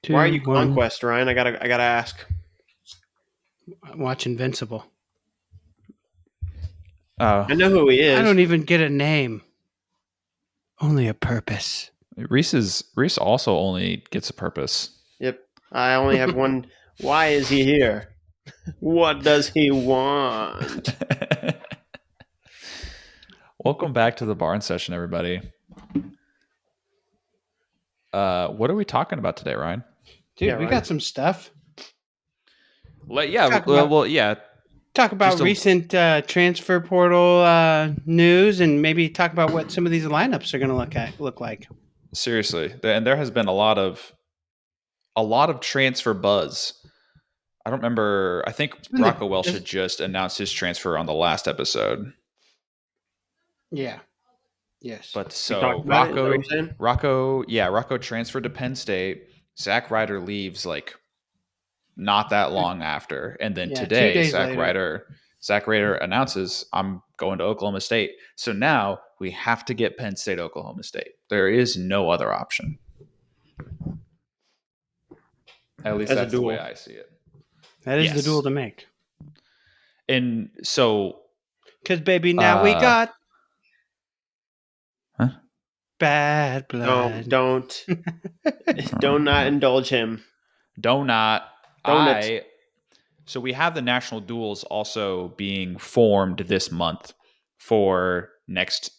2, Why are you 1. Conquest, Ryan? I gotta ask. Watch Invincible. I know who he is. I don't even get a name. Only a purpose. Reese also only gets a purpose. Yep. I only have one. Why is he here? What does he want? Welcome back to the barn session, everybody. What are we talking about today, Ryan? Dude, we got some stuff. Talk about recent transfer portal news, and maybe talk about what some of these lineups are going to look like. Seriously, and there has been a lot of transfer buzz. I don't remember. I think Rocco Welsh had just announced his transfer on the last episode. Yeah. Yes. But so Rocco transferred to Penn State. Zach Ryder leaves like not that long after, and then today Zach Ryder announces, I'm going to Oklahoma State. So now we have to get Penn State, Oklahoma State. There is no other option. At least that's the way I see it. That is the duel to make. And so, because baby, now we got bad blood. No, don't not indulge him. So we have the national duels also being formed this month for next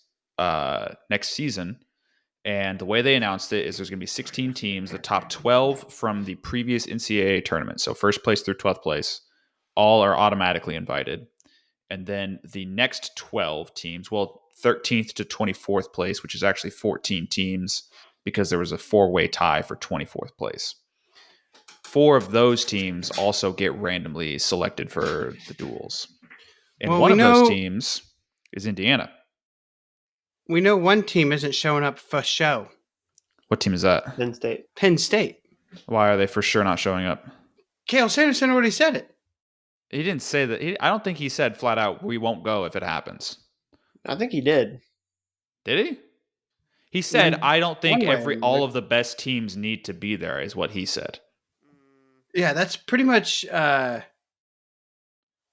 season. And the way they announced it is there's going to be 16 teams, the top 12 from the previous NCAA tournament. So first place through 12th place, all are automatically invited. And then the next 12 teams, 13th to 24th place, which is actually 14 teams because there was a 4-way tie for 24th place. 4 of those teams also get randomly selected for the duels. And one of those teams is Indiana. We know one team isn't showing up for show. What team is that? Penn State. Why are they for sure not showing up? Cale Sanderson already said it. He didn't say that. I don't think he said flat out, we won't go if it happens. I think he did. Did he? He said, I don't think all of the best teams need to be there, is what he said. Yeah, that's pretty much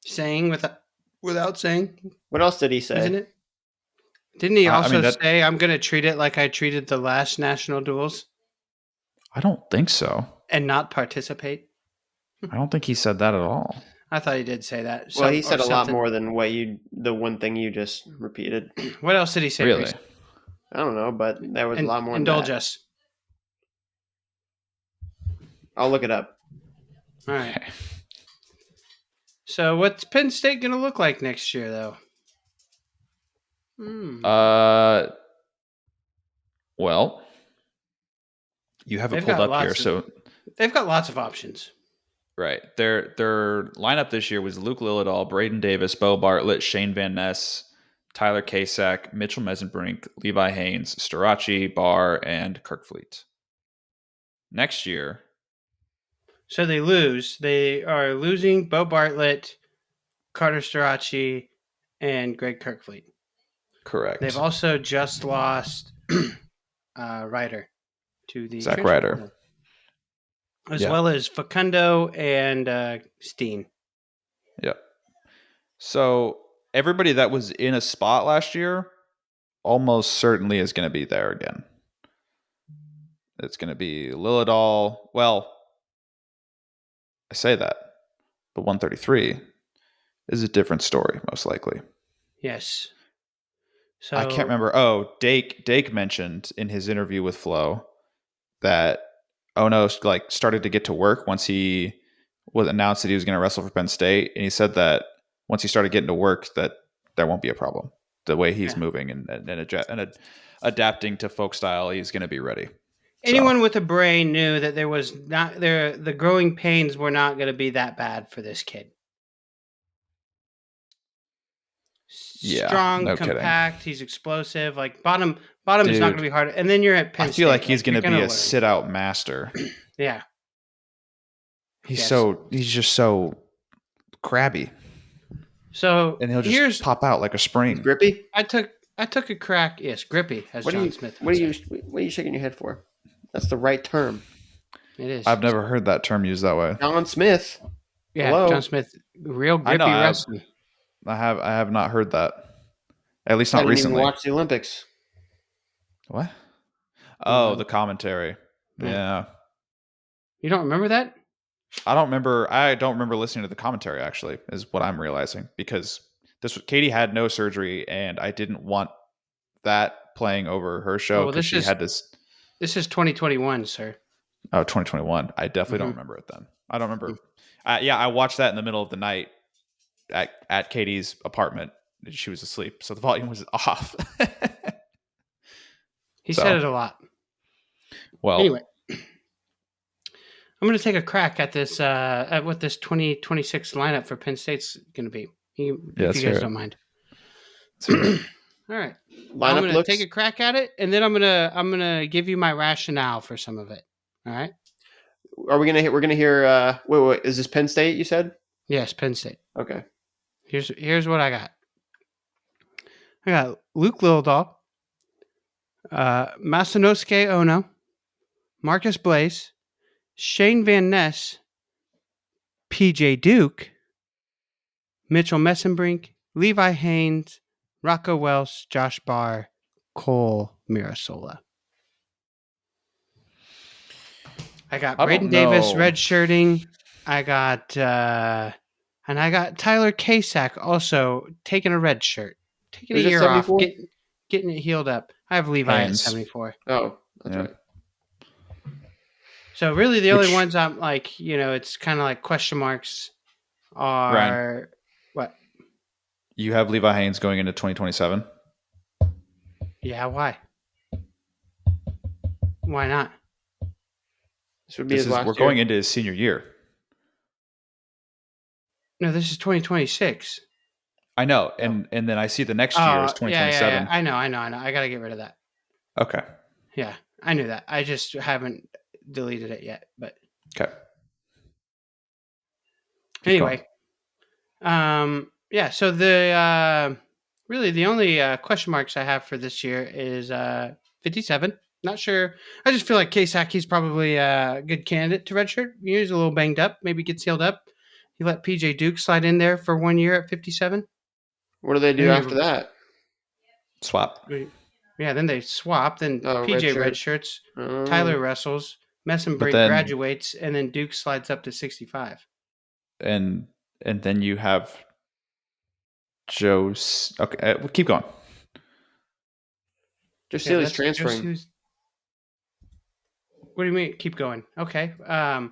saying without saying. What else did he say? Isn't it? Didn't he also say, I'm going to treat it like I treated the last national duels? I don't think so. And not participate? I don't think he said that at all. I thought he did say that. Well, he said a lot more than the one thing you just repeated. What else did he say? Really? I don't know, but there was a lot more. Indulge us. I'll look it up. All right. Okay. So what's Penn State going to look like next year, though? Well, you have it pulled up here. So they've got lots of options. Right. Their lineup this year was Luke Lillidahl, Braden Davis, Bo Bartlett, Shane Van Ness, Tyler Kasak, Mitchell Mesenbrink, Levi Haynes, Starachi, Barr, and Kirkfleet. Next year. So they lose. They are losing Bo Bartlett, Carter Starachi, and Greg Kirkfleet. Correct. They've also just lost Ryder to the Zach Ryder. As well as Facundo and Steen. Yep. So everybody that was in a spot last year almost certainly is going to be there again. It's going to be Lillidahl. Well, I say that, but 133 is a different story, most likely. Yes. So I can't remember. Oh, Dake mentioned in his interview with Flo that Ono started to get to work once he was announced that he was going to wrestle for Penn State, and he said that once he started getting to work, that there won't be a problem. The way he's moving and adapting to folk style, he's going to be ready. Anyone with a brain knew that there was not the growing pains were not going to be that bad for this kid. Yeah, strong, no compact. Kidding. He's explosive. Like bottom is not going to be hard. And then you're at Penn State. I feel like he's going to be a sit-out master. Yeah. He's just so crabby. So and he'll just pop out like a spring. Grippy. I took a crack. Yes, grippy. As John Smith. What are you shaking your head for? That's the right term. It is. I've never heard that term used that way. John Smith. Yeah, Hello. John Smith, real I know. grippy wrestling. I have not heard that. At least I not didn't even recently. watch the Olympics. What? Oh, No. the commentary. Yeah. You don't remember that? I don't remember listening to the commentary, actually, is what I'm realizing, because Katie had no surgery, and I didn't want that playing over her show because she had this. This is 2021, sir. Oh, 2021. I definitely don't remember it then. I don't remember. Yeah, I watched that in the middle of the night at Katie's apartment. She was asleep, so the volume was off. He said it a lot. Well, anyway, I'm going to take a crack at this at what this 2026 lineup for Penn State's going to be. If you guys don't mind. All right. Lineup I'm going to take a crack at it, and then I'm gonna give you my rationale for some of it. All right. Are we gonna hear? We're gonna hear. Wait. Is this Penn State? You said. Yes, Penn State. Okay. Here's what I got. I got Luke Lildahl, Masanosuke Ono, Marcus Blaze, Shane Van Ness, PJ Duke, Mitchell Messenbrink, Levi Haynes, Rocco Welsh, Josh Barr, Cole Mirasola. I got Braden Davis redshirting. I got Tyler Kasak also taking a red shirt, taking a year off, getting it healed up. I have Levi at 74. Oh, that's right. So really, the only ones I'm like, it's kind of like question marks are Ryne, what? You have Levi Haynes going into 2027? Yeah, why? Why not? This would be his last year. We're going into his senior year. No, this is 2026. I know, and then I see the next year is 2027. Yeah. I know. I got to get rid of that. Okay. Yeah, I knew that. I just haven't deleted it yet. But okay. Anyway, yeah. So the really the only question marks I have for this year is 57. Not sure. I just feel like Kasaki's probably a good candidate to redshirt. He's a little banged up. Maybe gets healed up. You let PJ Duke slide in there for 1 year at 57. What do they do after that? Swap. Yeah, then they swap. Then PJ redshirts. Tyler wrestles. Messenbrink graduates, and then Duke slides up to 65. And then you have Joe's. Okay, we'll keep going. Just Sealy's transferring. What do you mean? Keep going. Okay. And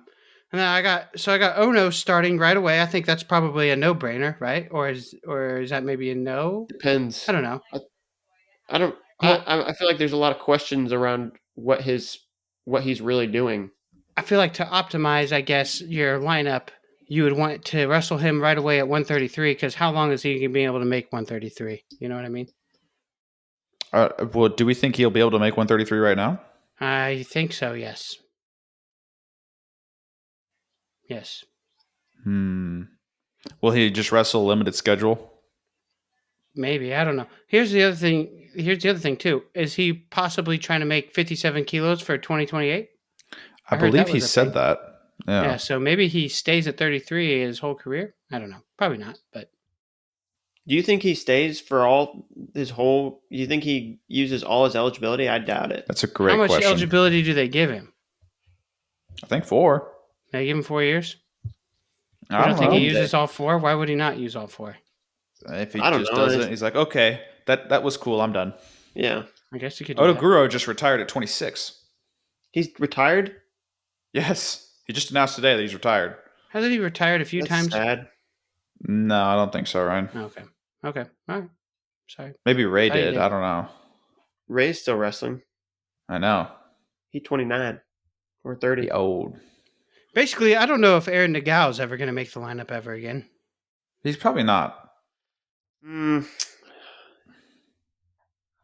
then I got Ono starting right away. I think that's probably a no-brainer, right? Or is that maybe a no? Depends. I don't know. I feel like there's a lot of questions around what he's really doing. I feel like to optimize, I guess, your lineup, you would want to wrestle him right away at 133, because how long is he going to be able to make 133? You know what I mean? Well, do we think he'll be able to make 133 right now? I think so, yes. Yes. Will he just wrestle a limited schedule? Maybe. I don't know. Here's the other thing, too. Is he possibly trying to make 57 kilos for 2028? I believe he said that. Yeah, so maybe he stays at 33 his whole career? I don't know. Probably not, but... Do you think he stays for all his whole... You think he uses all his eligibility? I doubt it. That's a great question. How much eligibility do they give him? I think 4. They give him 4 years? I don't think he uses all 4? Why would he not use all 4? If he just doesn't, he's like, okay, that was cool. I'm done. Yeah. I guess he could do Odoguro just retired at 26. He's retired? Yes. He just announced today that he's retired. Hasn't he retired a few times? Sad. No, I don't think so, Ryne. Okay. All right. Sorry. Maybe Ray did. I don't know. Ray's still wrestling. I know. He's 29 or 30. He old. Basically, I don't know if Aaron Nagao is ever going to make the lineup ever again. He's probably not.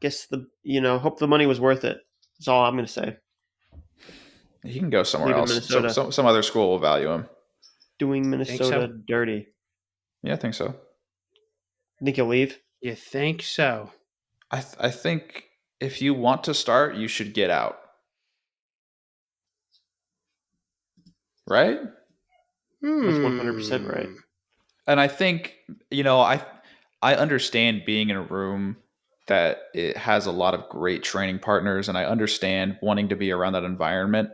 Guess hope the money was worth it. That's all I'm going to say. He can go somewhere else. Some other school will value him. Doing Minnesota dirty. Yeah, I think so. Think he'll leave? You think so? I think if you want to start, you should get out. right? That's 100% right. And I think, I understand being in a room that it has a lot of great training partners, and I understand wanting to be around that environment.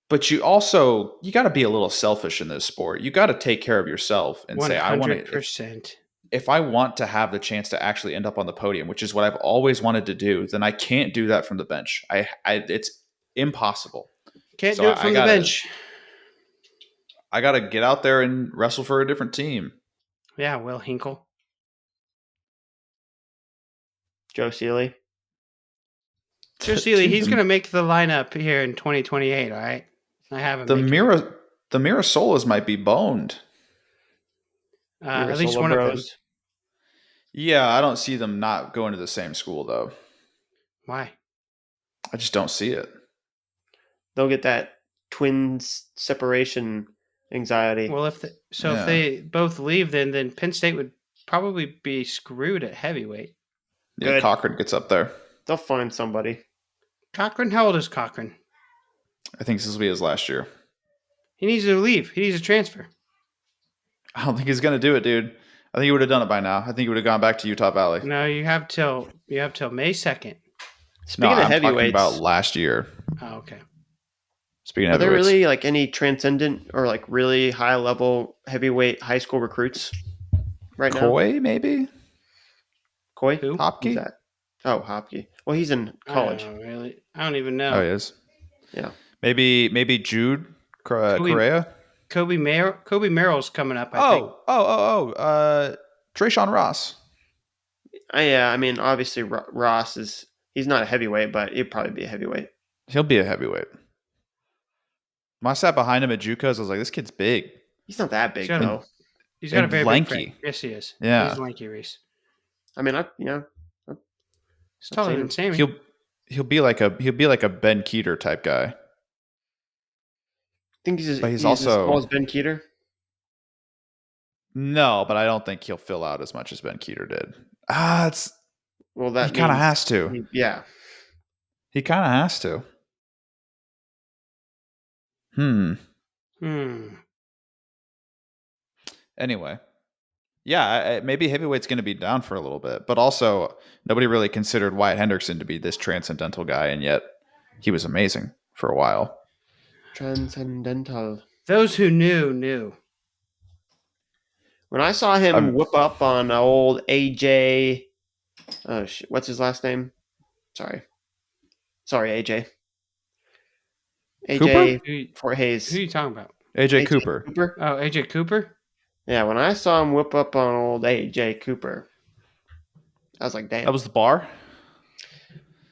But you got to be a little selfish in this sport. You got to take care of yourself and say, I want to, 100%. if I want to have the chance to actually end up on the podium, which is what I've always wanted to do, then I can't do that from the bench. It's impossible. Can't So do it from the bench. I got to get out there and wrestle for a different team. Yeah, Will Hinkle. Joe Seeley. Joe Seeley, he's going to make the lineup here in 2028, all right? I have him. The Mirasolas might be boned. At least one of them. Yeah, I don't see them not going to the same school, though. Why? I just don't see it. They'll get that twins separation anxiety. Well, if they both leave, then Penn State would probably be screwed at heavyweight. Yeah, Cochran gets up there. They'll find somebody. Cochran? How old is Cochran? I think this will be his last year. He needs to leave. He needs to transfer. I don't think he's going to do it, dude. I think he would have done it by now. I think he would have gone back to Utah Valley. No, you have till May 2nd. Speaking of heavyweights, talking about last year. Oh, okay. Speaking of are there heavyweights, really like any transcendent or like really high level heavyweight high school recruits right now? Coy, maybe? Coy? Who? Hopke? Who's that? Oh, Hopke. Well, he's in college. Really? I don't even know. Oh, he is? Yeah. Maybe Jude Correa? Kobe Merrill's coming up, I think. Trayshawn Ross. Yeah, I mean, obviously Ross he's not a heavyweight, but he'd probably be a heavyweight. He'll be a heavyweight. When I sat behind him at JUCOs, I was like, this kid's big. He's not that big, though. He's got a very lanky. big frame. Yes, he is. Yeah. He's lanky, Reese. I mean, he's taller than Sammy. He'll be like a Ben Keeter type guy. I think he's also as tall as Ben Keeter. No, but I don't think he'll fill out as much as Ben Keeter did. He kind of has to. Yeah. He kind of has to. Anyway. Yeah, maybe heavyweight's going to be down for a little bit, but also nobody really considered Wyatt Hendrickson to be this transcendental guy, and yet he was amazing for a while. Transcendental. Those who knew. When I saw him whip up on old AJ, what's his last name? Sorry, AJ. AJ Fort Hayes. Who are you talking about? AJ Cooper. Oh, AJ Cooper? Yeah, when I saw him whip up on old AJ Cooper, I was like, damn. That was the bar?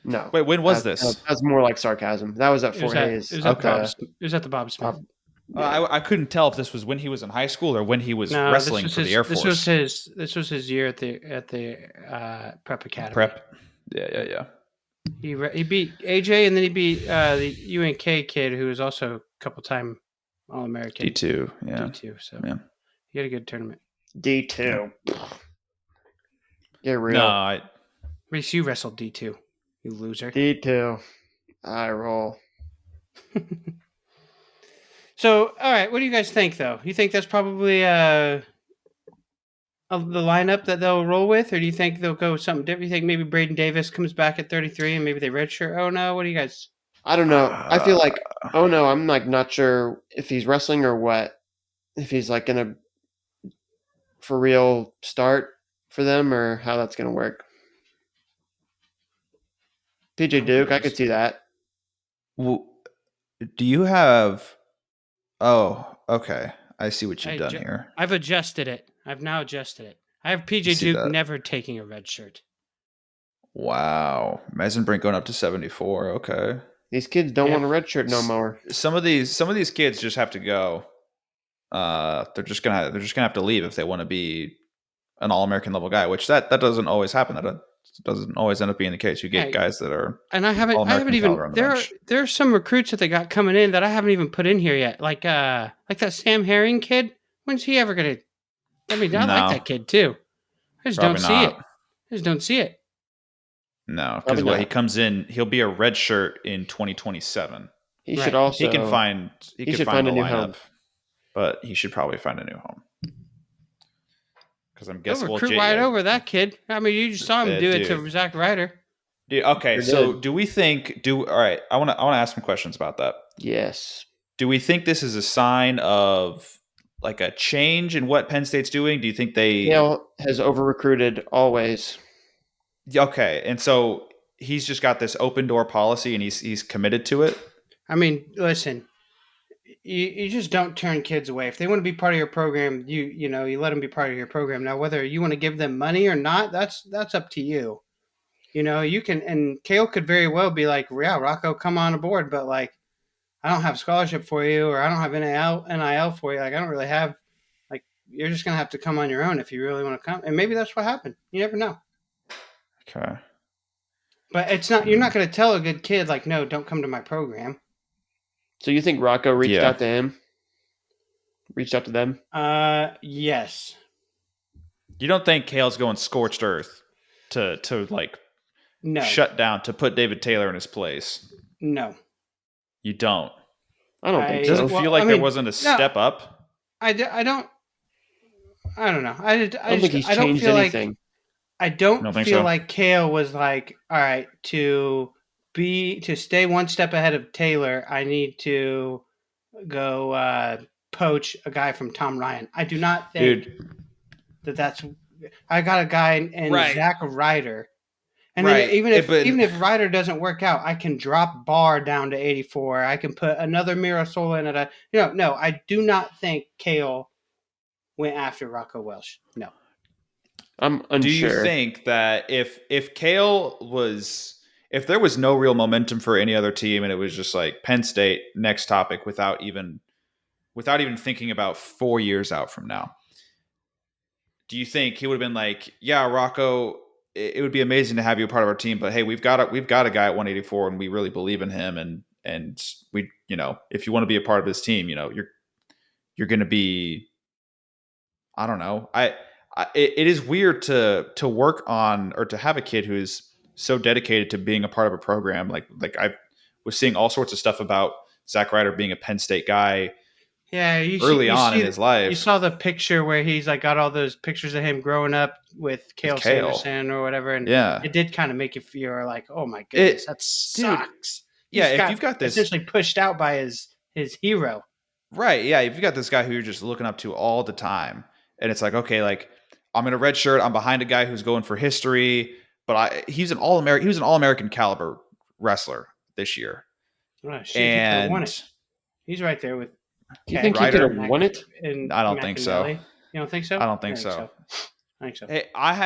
No. Wait, when was this? That was more like sarcasm. That was at Fort Hayes. It was at the Bob Smith. I couldn't tell if this was when he was in high school or when he was wrestling for the Air Force. This was his year at the prep academy. Prep. Yeah. He beat AJ, and then he beat the UNK kid who was also a couple-time All-American. D2, yeah. D2, so yeah. He had a good tournament. D2. Get real. No, Reese, you wrestled D2, you loser. D2. I roll. So, all right, what do you guys think, though? You think that's probably the lineup that they'll roll with, or do you think they'll go with something different? You think maybe Braden Davis comes back at 33 and maybe they redshirt? Oh, no, what do you guys? I don't know. I feel like, I'm like not sure if he's wrestling or what. If he's like going to, for real, start for them or how that's going to work. PJ Duke, I could see that. Well, do you have... Oh, okay. I see what you've done here. I've adjusted it. I've now adjusted it. I have PJ Duke never taking a red shirt. Wow. Mesenbrink going up to 74. Okay. These kids don't want a red shirt no more. Some of these kids just have to go. They're just gonna have to leave if they want to be an All-American level guy, which that doesn't always happen. That doesn't always end up being the case. You get guys that are, and I haven't even there are some recruits that they got coming in that I haven't even put in here yet. Like that Sam Herring kid. When's he ever gonna? I mean, I like that kid too. I just don't see it. No, because he comes in, he'll be a red shirt in 2027. He Right. should also. He can find. He could should find find the a new lineup, home. but he should probably find a new home. Because I'm He'll guessing. Well, recruit right over that kid. I mean, you just saw him do it to dude. Zach Ryder. Dude, okay, Sure so did. do we think? All right, I want to ask some questions about that. Yes. Do we think this is a sign of like a change in what Penn State's doing? Do you think they? Kale has over recruited always. Okay, and so he's just got this open door policy, and he's committed to it. I mean, listen, you just don't turn kids away. If they want to be part of your program, you let them be part of your program. Now, whether you want to give them money or not, that's up to you. You can, and Kale could very well be like, yeah, Rocco, come on aboard, but like, I don't have scholarship for you, or I don't have NIL for you. Like, I don't really have, like, you're just gonna have to come on your own if you really want to come. And maybe that's what happened. You never know. Okay. But it's not. You're not going to tell a good kid like, no, don't come to my program. So you think Rocco reached out to him? Reached out to them? Yes. You don't think Kale's going scorched earth to like No. shut down to put David Taylor in his place? No. You don't. I don't think It so. doesn't feel like there wasn't a step up. I don't. I don't know. I don't think he's changed anything. I don't feel like Kale was like, all right, to stay one step ahead of Taylor, I need to go poach a guy from Tom Ryan. I do not think that's. I got a guy in Zach Ryder, and then even if Ryder doesn't work out, I can drop Barr down to 84. I can put another Mirasola in at a. No, I do not think Kale went after Rocco Welsh. No. I'm unsure. Do you think that if Kale was, if there was no real momentum for any other team and it was just like Penn State next topic without even thinking about 4 years out from now, do you think he would have been like, yeah, Rocco, it would be amazing to have you a part of our team, but hey, we've got a guy at 184 and we really believe in him, and we, if you want to be a part of this team, you're going to be, I don't know. It is weird to work on or to have a kid who is so dedicated to being a part of a program. Like I was seeing all sorts of stuff about Zach Ryder being a Penn State guy. Yeah, early on in his life. You saw the picture where he's like got all those pictures of him growing up with Kale Sanderson or whatever, and it did kind of make you feel like, oh my goodness, that sucks. Dude, if you've got this essentially pushed out by his hero, right? Yeah, if you've got this guy who you're just looking up to all the time, and it's like, okay, like I'm in a red shirt, I'm behind a guy who's going for history, but he's an All-American. He was an All-American caliber wrestler this year, he could have won it. He's right there with. Do you think he could have won it? I don't think so. You don't think so? I don't think so. I think so. Hey, I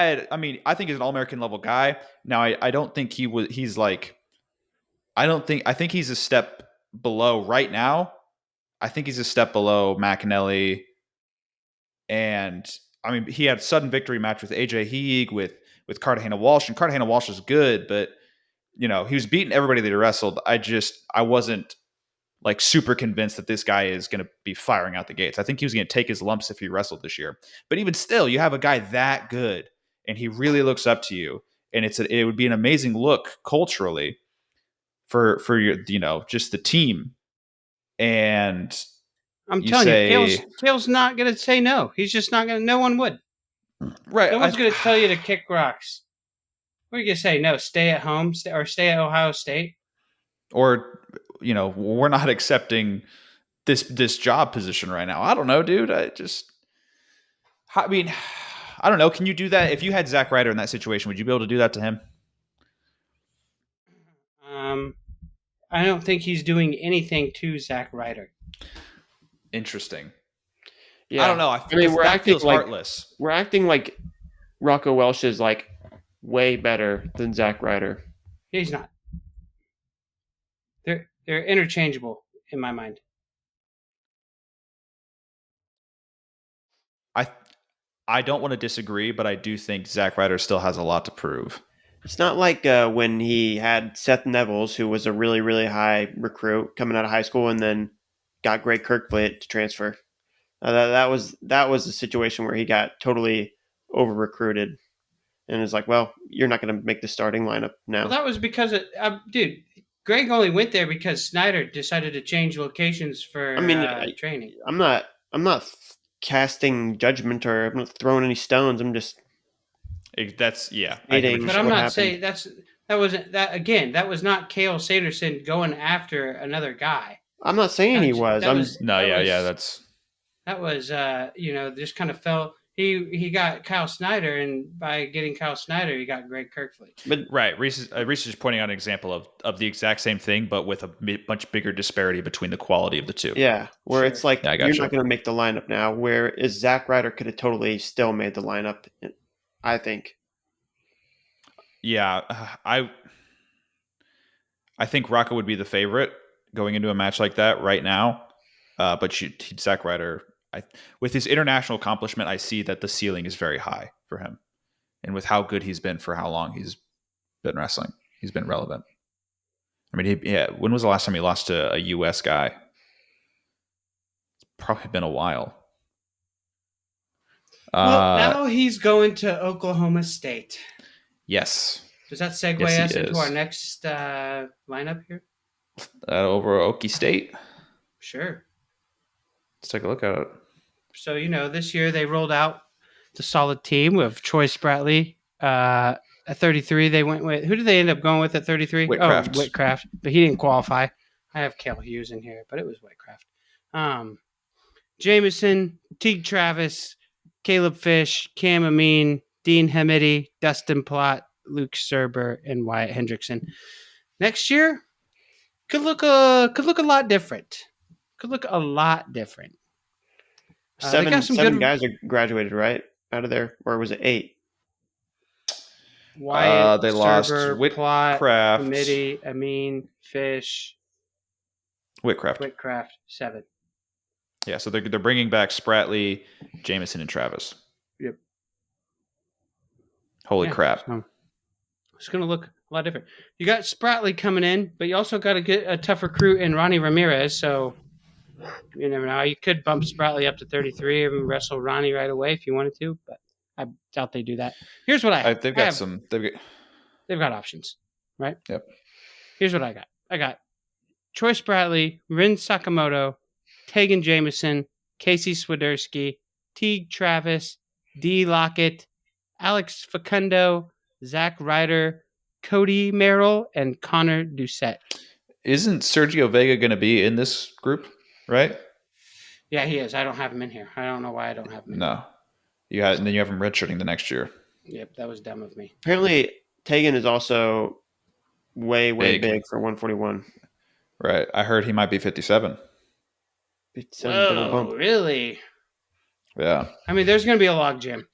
think he's an All-American level guy. Now, I don't think he's like, I think he's a step below right now. I think he's a step below McAnally. And I mean, he had a sudden victory match with AJ Heeg, with Cartagena Walsh, and Cartagena Walsh is good, but he was beating everybody that he wrestled. I wasn't like super convinced that this guy is going to be firing out the gates. I think he was going to take his lumps if he wrestled this year. But even still, you have a guy that good and he really looks up to you. And it would be an amazing look culturally for your, just the team. And I'm telling you, Kale's not going to say no. He's just not going to, no one would. Right. No one's going to tell you to kick rocks. What are you going to say? No, stay at home or stay at Ohio State? Or, we're not accepting this job position right now. I don't know, dude. I don't know. Can you do that? If you had Zach Ryder in that situation, would you be able to do that to him? I don't think he's doing anything to Zach Ryder. Interesting. Yeah. I don't know. I mean, that feels heartless. We're acting like Rocco Welsh is like way better than Zach Ryder. He's not. They're interchangeable in my mind. I don't want to disagree, but I do think Zach Ryder still has a lot to prove. It's not like when he had Seth Nevels, who was a really, really high recruit coming out of high school, and then got Greg Kirkfleet to transfer. That was a situation where he got totally over recruited, and it's like, well, you're not going to make the starting lineup now. Well, that was because dude, Greg only went there because Snyder decided to change locations for I mean, training. I'm not casting judgment or I'm not throwing any stones. I'm just That's I hear what stating you're But saying. I'm what not happened. saying that wasn't that again. That was not Cale Sanderson going after another guy. I'm not saying he was. That was No, that yeah, was, yeah, that's that was just kind of fell. He got Kyle Snyder, and by getting Kyle Snyder, he got Greg Kirkfleet. But right. Reese is just pointing out an example of the exact same thing, but with a much bigger disparity between the quality of the two. yeah, where Sure. it's like Yeah, I you're gotcha. not going to make the lineup now. Whereas Zach Ryder could have totally still made the lineup. I think. Yeah, I think Rocco would be the favorite going into a match like that right now. But Zach Ryder, with his international accomplishment, I see that the ceiling is very high for him, and with how good he's been for how long he's been wrestling, he's been relevant. I mean, when was the last time he lost to a U.S. guy? It's probably been a while. Well, now he's going to Oklahoma State. Yes. Does that segue Yes, he us into is. our next lineup here? Over Okie State. Sure. Let's take a look at it. So this year they rolled out the solid team with Troy Spratley. At 33, they went with who did they end up going with at 33? Whitcraft. Oh, Whitcraft, but he didn't qualify. I have Cale Hughes in here, but it was Whitcraft. Jameson, Teague Travis, Caleb Fish, Cam Amin, Dean Hamidi, Dustin Plott, Luke Serber, and Wyatt Hendrickson. Next year could look a lot different. Could look a lot different. Seven good guys are graduated, right? Out of there, or was it 8? Wyatt, They lost Serber, Plott, Whitcraft. Hamidi, Amin, Fish, Whitcraft. 7. Yeah, so they're bringing back Spratley, Jameson, and Travis. Yep. Holy crap! So it's going to look a lot different. You got Spratley coming in, but you also got to get a tough recruit in Ronnie Ramirez. So you never know. You could bump Spratley up to 33 and wrestle Ronnie right away if you wanted to, but I doubt they do that. Here's what I have. They've got options, right? Yep. Here's what I got. I got Troy Spratley, Rin Sakamoto, Tegan Jameson, Casey Swiderski, Teague Travis, D. Lockett, Alex Facundo, Zach Ryder, Cody Merrill, and Connor Doucette. Isn't Sergio Vega going to be in this group, right? Yeah, he is. I don't have him in here. I don't know why I don't have him in here. No. And then you have him redshirting the next year. Yep, that was dumb of me. Apparently, Tegan is also way big for 141. Right. I heard he might be 57. 57 double bump. Really? Yeah. I mean, there's going to be a log jam.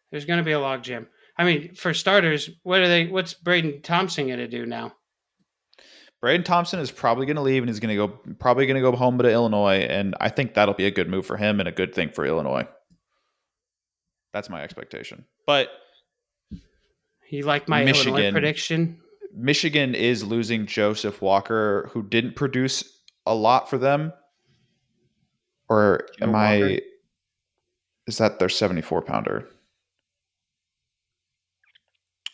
There's going to be a log jam. I mean, for starters, what's Braden Thompson going to do now? Braden Thompson is probably going to leave and he's going to go home to Illinois, and I think that'll be a good move for him and a good thing for Illinois. That's my expectation. But you like my Illinois prediction? Michigan is losing Joseph Walker, who didn't produce a lot for them. Or is that their 74-pounder?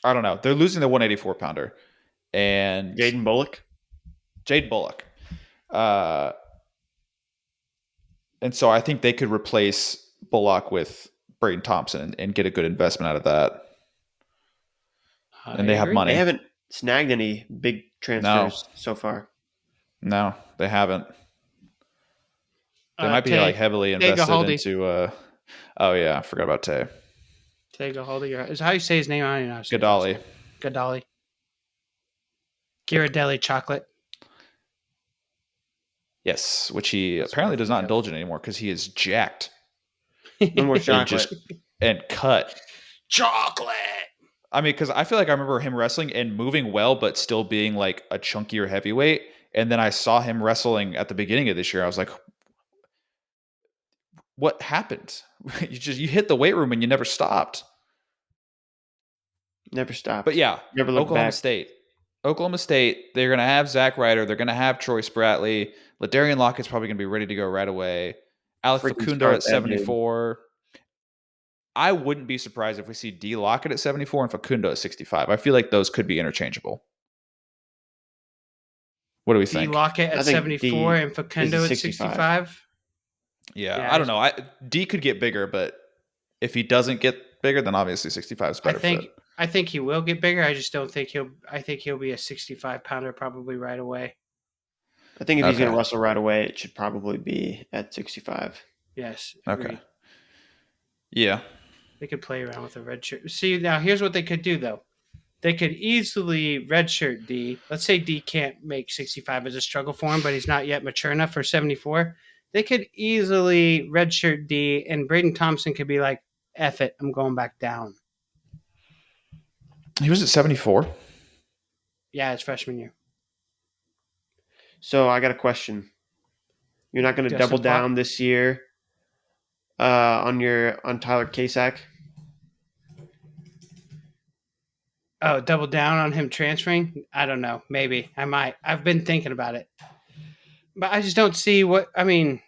I don't know. They're losing the 184-pounder. And Jaden Bullock. And so I think they could replace Bullock with Braden Thompson and get a good investment out of that. And they have money. They haven't snagged any big transfers so far. No, they haven't. They might be heavily invested into. Oh yeah, I forgot about Tay. Tay Gahaldi, is how you say his name? I don't know. Gadali. Ghirardelli chocolate. Yes, which he apparently does not indulge in anymore because he is jacked. No more chocolate. And cut. Chocolate! I mean, because I feel like I remember him wrestling and moving well, but still being like a chunkier heavyweight. And then I saw him wrestling at the beginning of this year. I was like, what happened? You hit the weight room and you never stopped. Never stopped. But yeah, never looked Oklahoma back. State. They're going to have Zach Ryder. They're going to have Troy Spratley. Ladarian Lockett's probably going to be ready to go right away. Alex Facundo at 74. I wouldn't be surprised if we see D. Lockett at 74 and Facundo at 65. I feel like those could be interchangeable. What do we D. think? Lockett I at think 74 D and is Facundo at 65. 65. Yeah, I don't know. D could get bigger, but if he doesn't get bigger, then obviously 65 is better fit. I think he will get bigger. I just don't think I think he'll be a 65 pounder probably right away. I think if he's going to Okay. wrestle right away, it should probably be at 65. Yes. Okay. Agreed. Yeah. They could play around with a red shirt. See, now here's what they could do though. They could easily redshirt D. Let's say D can't make 65 as a struggle for him, but he's not yet mature enough for 74. They could easily redshirt D, and Braden Thompson could be like, F it, I'm going back down. He was at 74. Yeah, it's freshman year. So I got a question. You're not going to Justin double down this year on Tyler Kasak? Oh, double down on him transferring? I don't know. Maybe. I might. I've been thinking about it. But I just don't see what. I mean,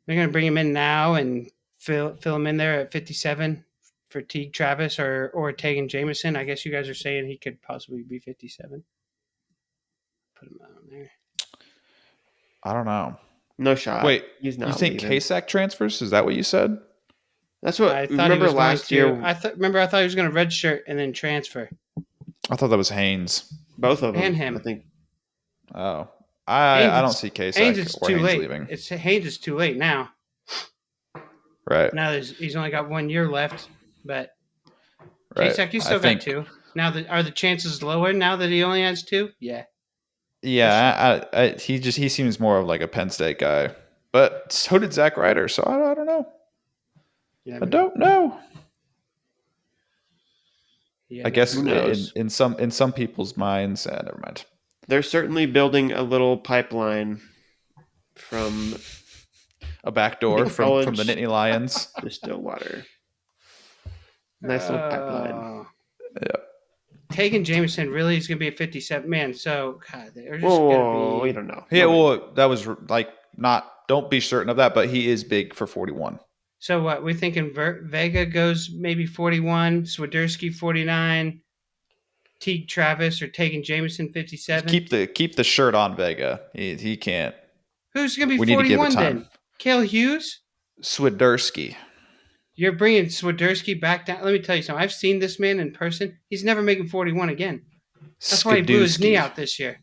they're going to bring him in now and fill him in there at 57 for Teague Travis or Tegan Jameson. I guess you guys are saying he could possibly be 57. Put him on there. I don't know. No shot. Wait, he's not. You think leaving. Kasak transfers? Is that what you said? That's what I thought he remember was last going to. year. I thought he was going to redshirt and then transfer. I thought that was Haynes. Both of them. And him. I think. Oh, Haynes, I don't see Haynes Kasak is or too Haynes late. leaving. Haynes is too late now. Right. Now he's only got 1 year left, but Right. Kasak, you still got 2. Now are the chances lower now that he only has 2? Yeah. Yeah, he seems more of like a Penn State guy, but so did Zach Ryder. So I don't know. I don't know. Yeah, I guess Who knows? in some people's minds, never mind. They're certainly building a little pipeline from A back door from the college Nittany Lions. to Stillwater. Nice little pipeline. Yeah. Tegan Jameson really is going to be a 57 man. So God, they're just Whoa, going to be. we don't know. Yeah, well, that was like not. Don't be certain of that, but he is big for 41. So what we're thinking? Vega goes maybe 41, Swiderski 49, Teague Travis or Tegan Jameson 57. Keep the shirt on Vega. He can't. Who's going to be We need to give it 41 time. then? Cale Hughes? Swiderski. You're bringing Swiderski back down. Let me tell you something. I've seen this man in person. He's never making 41 again. That's why he blew his knee out this year.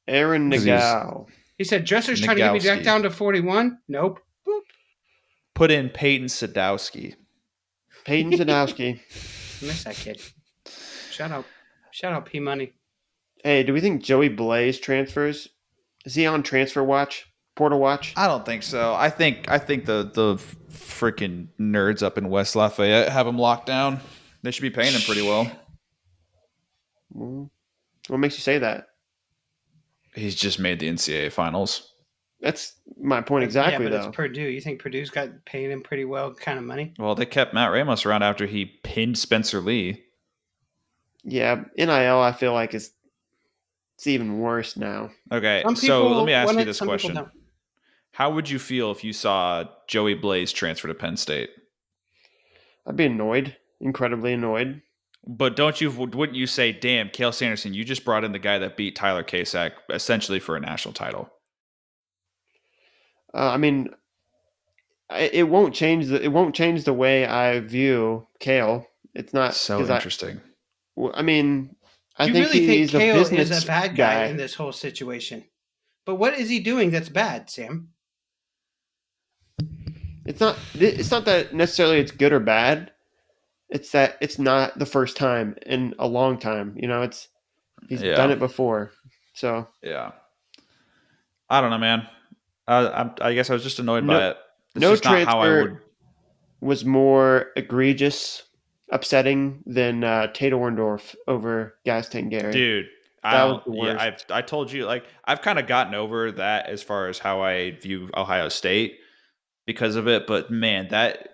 Aaron Nagao. He said, Dresser's trying to get me back down to 41? Nope. Boop. Put in Peyton Sadowski. Peyton Zadowski. I miss that kid. Shout out P Money. Hey, do we think Joey Blaze transfers? Is he on transfer watch? Portal watch? I don't think so. I think the freaking nerds up in West Lafayette have him locked down. They should be paying him pretty well. What makes you say that? He's just made the NCAA finals. That's my point exactly, yeah, but though. it's Purdue. You think Purdue's got paying him pretty well kind of money? Well, they kept Matt Ramos around after he pinned Spencer Lee. Yeah, NIL, I feel like it's even worse now. Okay, so let me ask you this question. Don't. How would you feel if you saw Joey Blaze transfer to Penn State? I'd be annoyed, incredibly annoyed. But wouldn't you say, damn, Cale Sanderson, you just brought in the guy that beat Tyler Kasak essentially for a national title? I mean, it won't change the way I view Cale. It's not So interesting. I mean, I You think really think he's a Cale business is a bad guy in this whole situation? But what is he doing that's bad, Sam? It's not that necessarily it's good or bad. It's that it's not the first time in a long time. You know, he's done it before. So yeah, I don't know, man. I guess I was just annoyed by it. It's no just not how I would. Was more egregious, upsetting than Tate Orndorff over Gas Tangari. Dude, I told you, like, I've kind of gotten over that as far as how I view Ohio State because of it. But man, that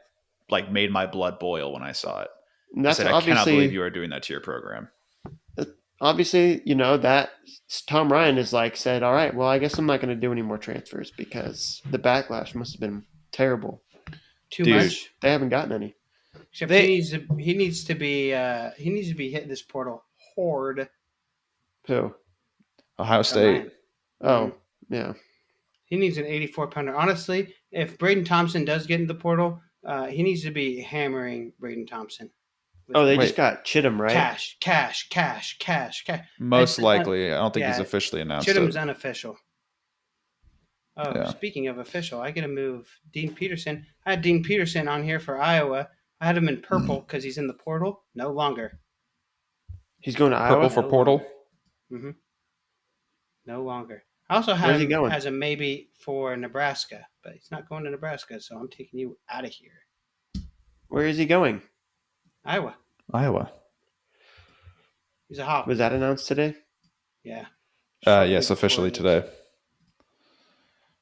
like made my blood boil when I saw it. I said, I cannot believe you are doing that to your program. Obviously, you know, that Tom Ryan is like said, all right, well, I guess I'm not going to do any more transfers because the backlash must have been terrible. Too much. They haven't gotten any. Except he needs to be hitting this portal hard. Who? Ohio State. Oh, yeah. He needs an 84-pounder. Honestly, if Braden Thompson does get in the portal, he needs to be hammering Braden Thompson. Oh, they Wait. just got Chittum, right? Cash. Most likely. I don't think he's officially announced Chittum's it. unofficial. Oh, Yeah. Speaking of official, I get to move Dean Peterson. I had Dean Peterson on here for Iowa. I had him in purple because he's in the portal. No longer. He's going to Purple Iowa? for portal? Mm-hmm. No longer. I also had Where's he him going? as a maybe for Nebraska, but he's not going to Nebraska, so I'm taking you out of here. Where is he going? Iowa. He's a Hawk. Was that announced today? Yeah. Yes, officially today.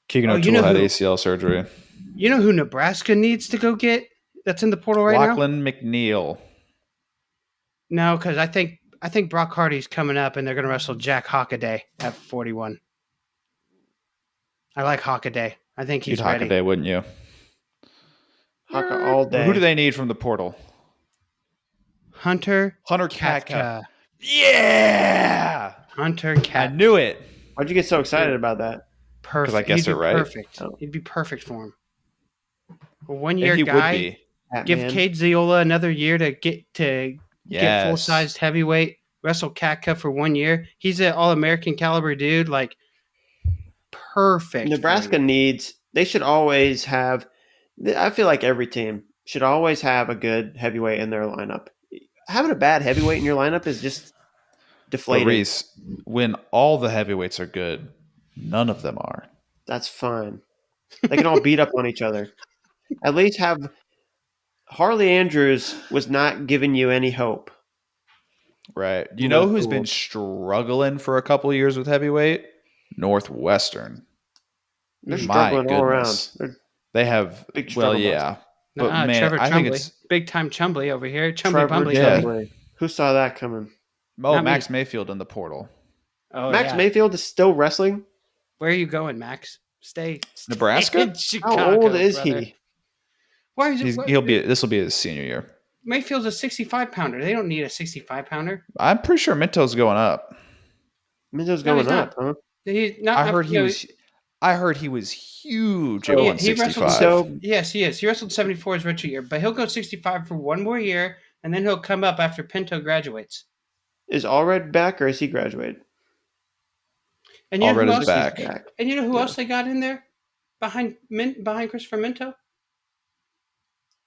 Keegan O'Toole had ACL surgery. You know who Nebraska needs to go get that's in the portal right Lachlan McNeil. No, because I think Brock Hardy's coming up, and they're going to wrestle Jack Hockaday at 41. I like Hockaday. I think he's ready. Hockaday, wouldn't you? Hocka all day. Who do they need from the portal? Hunter Katka. Yeah! Hunter Katka. I knew it. Why'd you get so excited about that? Perfect. Because I guessed it right. Perfect. Oh. He'd be perfect for him. A 1 year he guy. would be. Give Cade Ziola another year to get full-sized heavyweight. Wrestle Katka for 1 year. He's an all-American caliber dude. Like, perfect. Nebraska needs. They should always have. I feel like every team should always have a good heavyweight in their lineup. Having a bad heavyweight in your lineup is just deflating. Reese, when all the heavyweights are good, none of them are. That's fine. They can all beat up on each other. At least have Harley Andrews was not giving you any hope. Right. You know who's been struggling for a couple of years with heavyweight? Northwestern. They're struggling all around. They have big struggle. But man, Trevor I think Chumbley. it's big time Chumbley over here. Trevor Chumbley. Who saw that coming? Max Mayfield in the portal. Oh, Max Mayfield is still wrestling. Where are you going, Max? Stay Nebraska? in Chicago, How old is brother. he? Why is it? This will be his senior year. Mayfield's a 65-pounder. They don't need a 65-pounder. I'm pretty sure Minto's going up. Minto's going up, huh? He's not. I heard he was huge at he 165. wrestled, yes, he is. He wrestled 74 his rookie year, but he'll go 65 for 1 more year, and then he'll come up after Pinto graduates. Is Allred back, or is he graduated? And you know Allred is back. And you know who else they got in there behind Christopher Minto?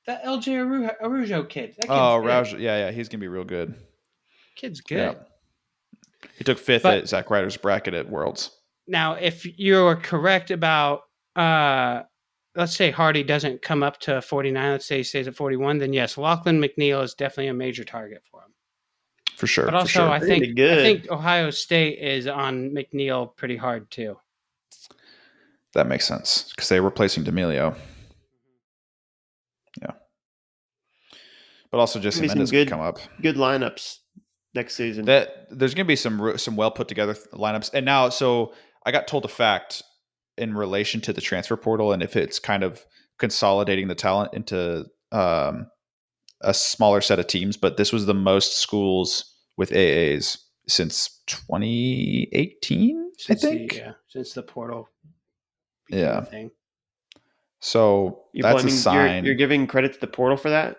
That LJ Arujo kid. Arujo. Yeah, he's gonna be real good. Kid's good. Yeah. He took 5th at Zach Ryder's bracket at Worlds. Now, if you're correct about, let's say Hardy doesn't come up to 49, let's say he stays at 41, then yes, Lachlan McNeil is definitely a major target for him. For sure. But also, I think good. Ohio State is on McNeil pretty hard too. That makes sense because they're replacing D'Amelio. Yeah. But also Jesse Mendez could come up. Good lineups next season. There's going to be some well put together lineups. And now, so I got told a fact in relation to the transfer portal and if it's kind of consolidating the talent into a smaller set of teams. But this was the most schools with AAs since 2018, I think. Since the portal. Yeah. So that's a sign. You're giving credit to the portal for that?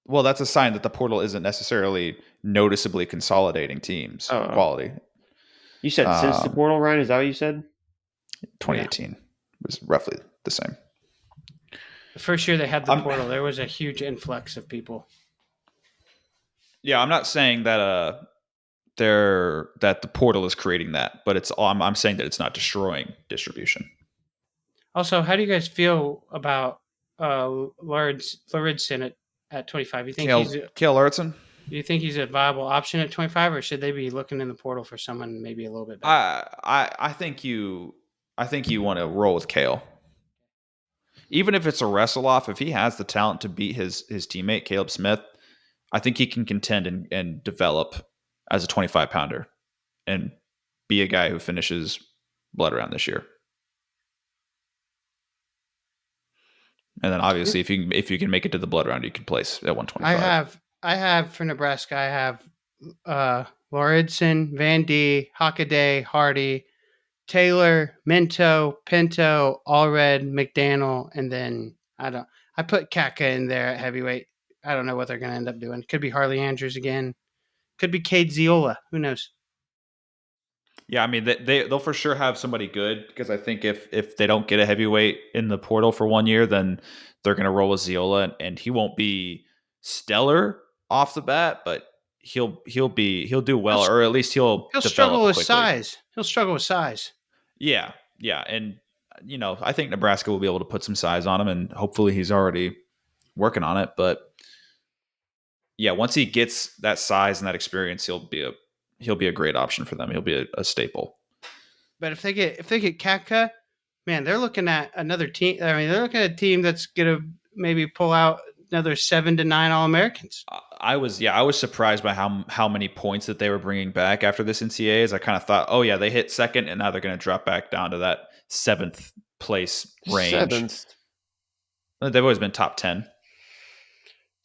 Well, that's a sign that the portal isn't necessarily noticeably consolidating teams quality. You said since the portal, Ryne? Is that what you said? 2018 was roughly the same. The first year they had the portal, there was a huge influx of people. Yeah, I'm not saying that that the portal is creating that, but I'm saying that it's not destroying distribution. Also, how do you guys feel about Lauridsen at 25? You think Cale Lauridsen? Do you think he's a viable option at 25, or should they be looking in the portal for someone maybe a little bit better? I think you want to roll with Cale. Even if it's a wrestle off, if he has the talent to beat his teammate Caleb Smith, I think he can contend and develop as a 25-pounder and be a guy who finishes blood round this year. And then obviously if you can make it to the blood round, you can place at 125. I have for Nebraska, I have Lauritsen, Van D, Hockaday, Hardy, Taylor, Minto, Pinto, Allred, McDaniel, and then I put Katka in there at heavyweight. I don't know what they're going to end up doing. Could be Harley Andrews again. Could be Cade Ziola. Who knows? Yeah, I mean they'll for sure have somebody good because I think if they don't get a heavyweight in the portal for 1 year, then they're going to roll with Ziola, and he won't be stellar off the bat, but he'll do well, or at least he'll struggle develop with quickly. size. He'll struggle with size. Yeah, and I think Nebraska will be able to put some size on him, and hopefully he's already working on it. But yeah, once he gets that size and that experience, he'll be a great option for them. He'll be a staple. But if they get Katka, man, they're looking at another team. I mean, they're looking at a team that's gonna maybe pull out another 7 to 9 All-Americans. I was surprised by how many points that they were bringing back after this NCAAs. I kind of thought, oh yeah, they hit second, and now they're going to drop back down to that 7th place range. 7th. They've always been top 10.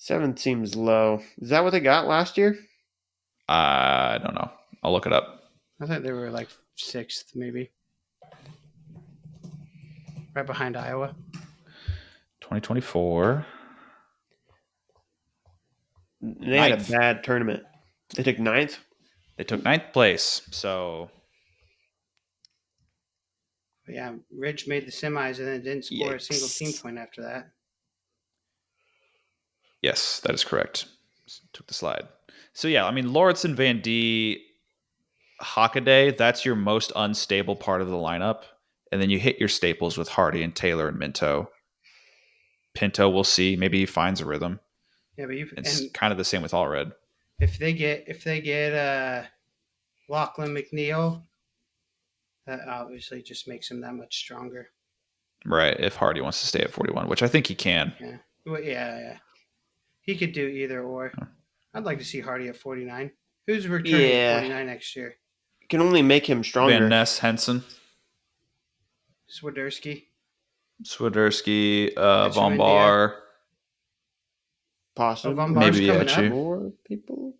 7th seems low. Is that what they got last year? I don't know. I'll look it up. I thought they were like 6th, maybe. Right behind Iowa. 2024. They had a bad tournament. They took 9th? They took 9th place. So, yeah, Ridge made the semis and then didn't score a single team point after that. Yes, that is correct. Took the slide. So, yeah, I mean, Lauritsen, Van D, Hockaday, that's your most unstable part of the lineup. And then you hit your staples with Hardy and Taylor and Minto. Pinto, we'll see. Maybe he finds a rhythm. Yeah, but it's kind of the same with Allred. If they get Lachlan McNeil, that obviously just makes him that much stronger. Right. If Hardy wants to stay at 41, which I think he can. Yeah. Well, yeah. He could do either or. I'd like to see Hardy at 49. Who's returning at 49 next year? Can only make him stronger. Van Ness, Henson, Swiderski, Von Bar. Possibly. Maybe more people.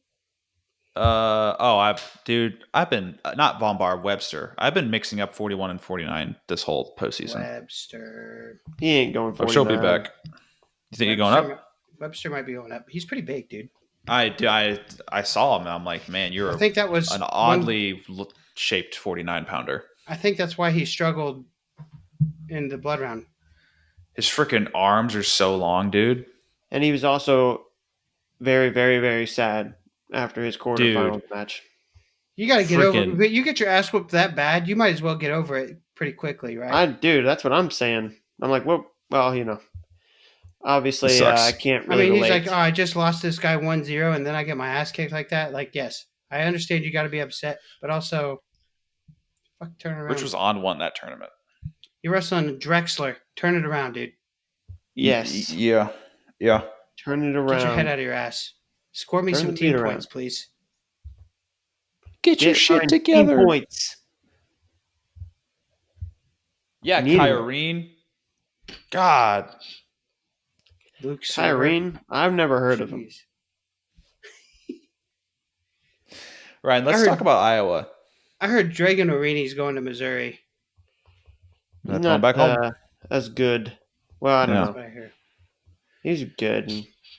I've been not Von Bar, Webster. I've been mixing up 41 and 49 this whole postseason. Webster. He ain't going 49. Webster will be back. You think he's going up? Webster might be going up. He's pretty big, dude. I saw him and I'm like, man, I think that was an oddly shaped 49 pounder. I think that's why he struggled in the blood round. His freaking arms are so long, dude. And he was also very, very, very sad after his quarterfinals match. You got to get over it. You get your ass whooped that bad, you might as well get over it pretty quickly, right? That's what I'm saying. I'm like, well, obviously, I can't really relate. He's like, I just lost this guy 1-0, and then I get my ass kicked like that. Like, yes, I understand you got to be upset, but also, turn around. Which was on one that tournament. You're wrestling Drexler. Turn it around, dude. Yes. Yeah. Turn it around. Get your head out of your ass. Score me some team points, please. Get your shit together. Team points. Yeah, Kyrene. God. Luke Kyrene? I've never heard of him. Ryne, let's talk about Iowa. I heard Dragon Orini's going to Missouri. He's not back home. As good. Well, I don't know. What I hear. He's good.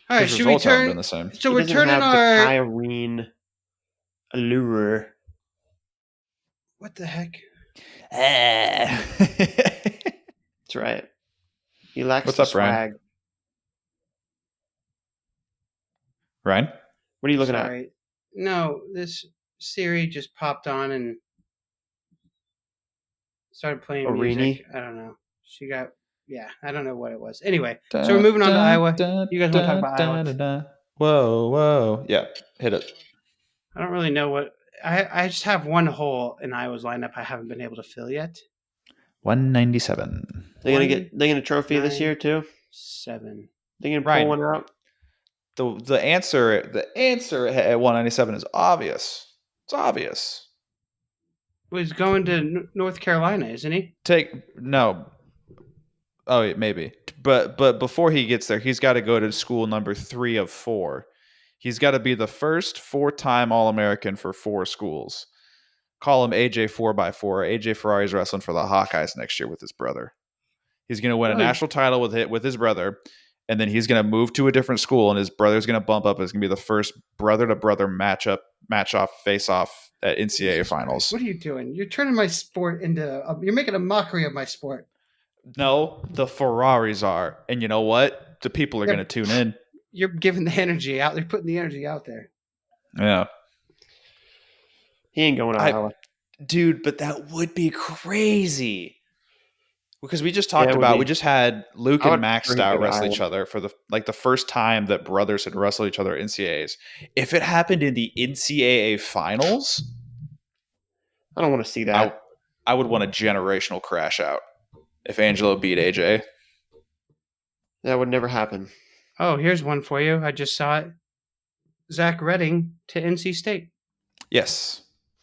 All right, should we turn? Been the same. So we're turning our the Kyrene allure. What the heck? That's right. He lacks the swag. Ryne? What are you looking at? No, this Siri just popped on and started playing music. I don't know. She got, I don't know what it was. Anyway, so we're moving on to Iowa. You guys want to talk about Iowa? Whoa. Yeah, hit it. I don't really know what. I just have one hole in Iowa's lineup I haven't been able to fill yet. 197. They gonna trophy this year too? 7. They gonna pull one out? The answer at 197 is obvious. It's obvious. Well, he's going to North Carolina, isn't he? No. Oh, maybe. But before he gets there, he's got to go to school number 3 of 4. He's got to be the first 4-time All-American for 4 schools. Call him AJ 4x4. AJ Ferrari's wrestling for the Hawkeyes next year with his brother. He's going to win a national title with his brother, and then he's going to move to a different school, and his brother's going to bump up. It's going to be the first brother-to-brother match-off, face-off at NCAA finals. What are you doing? You're turning my sport into you're making a mockery of my sport. No, the Ferraris are. And you know what? The people are going to tune in. You're giving the energy out. They're putting the energy out there. Yeah. He ain't going to Iowa. Dude, but that would be crazy. Because we just talked about, we just had Luke and Max Stout wrestle each other for the first time that brothers had wrestled each other at NCAAs. If it happened in the NCAA finals, I don't want to see that. I would want a generational crash out if Angelo beat AJ. That would never happen. Oh, here's one for you. I just saw it. Zach Redding to NC State. Yes.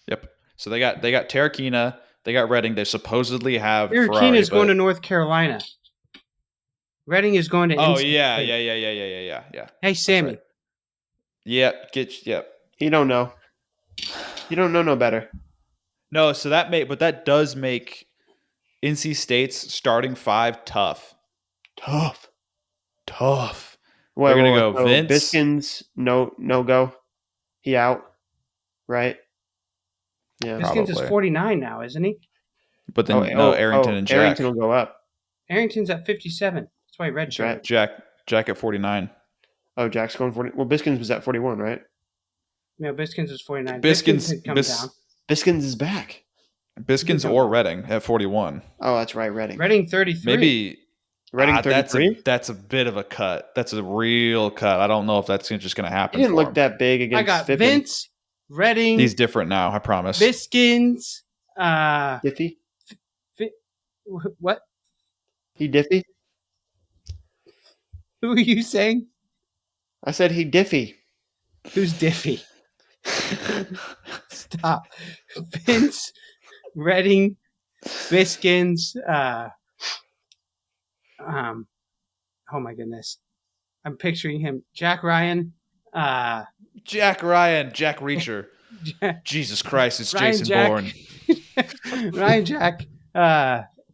Yep. So they got Terrakina, they got Redding. They supposedly have Terrakina is going to North Carolina. Redding is going to NC State. Yeah. Hey, Sammy. Right. Yep. You don't know. You don't know no better. No, so that does make NC State's starting 5 tough. They're going to go so Vince. Biskins, no go. He out, right? Yeah, Biskins is 49 now, isn't he? But then Arrington and Jack. Arrington will go up. Arrington's at 57. That's why he redshirted. Right. Jack at 49. Oh, Jack's going 40. Well, Biskins was at 41, right? No, Biskins was 49. Biskins had come down. Biskins is back. Biskins or Redding at 41. Oh, that's right, Redding. Redding 33. Maybe Redding 33? That's a bit of a cut. That's a real cut. I don't know if that's just going to happen. He didn't look that big against I got Fippen. Vince, Redding. He's different now, I promise. Biskins. Diffie? What? He Diffie? Who are you saying? I said he Diffie. Who's Diffie? Stop. Vince, Redding, Biskins. Oh my goodness. I'm picturing him. Jack Ryan. Jack Reacher. Jesus Christ, it's Ryan Jason Jack. Bourne. Ryan Jack.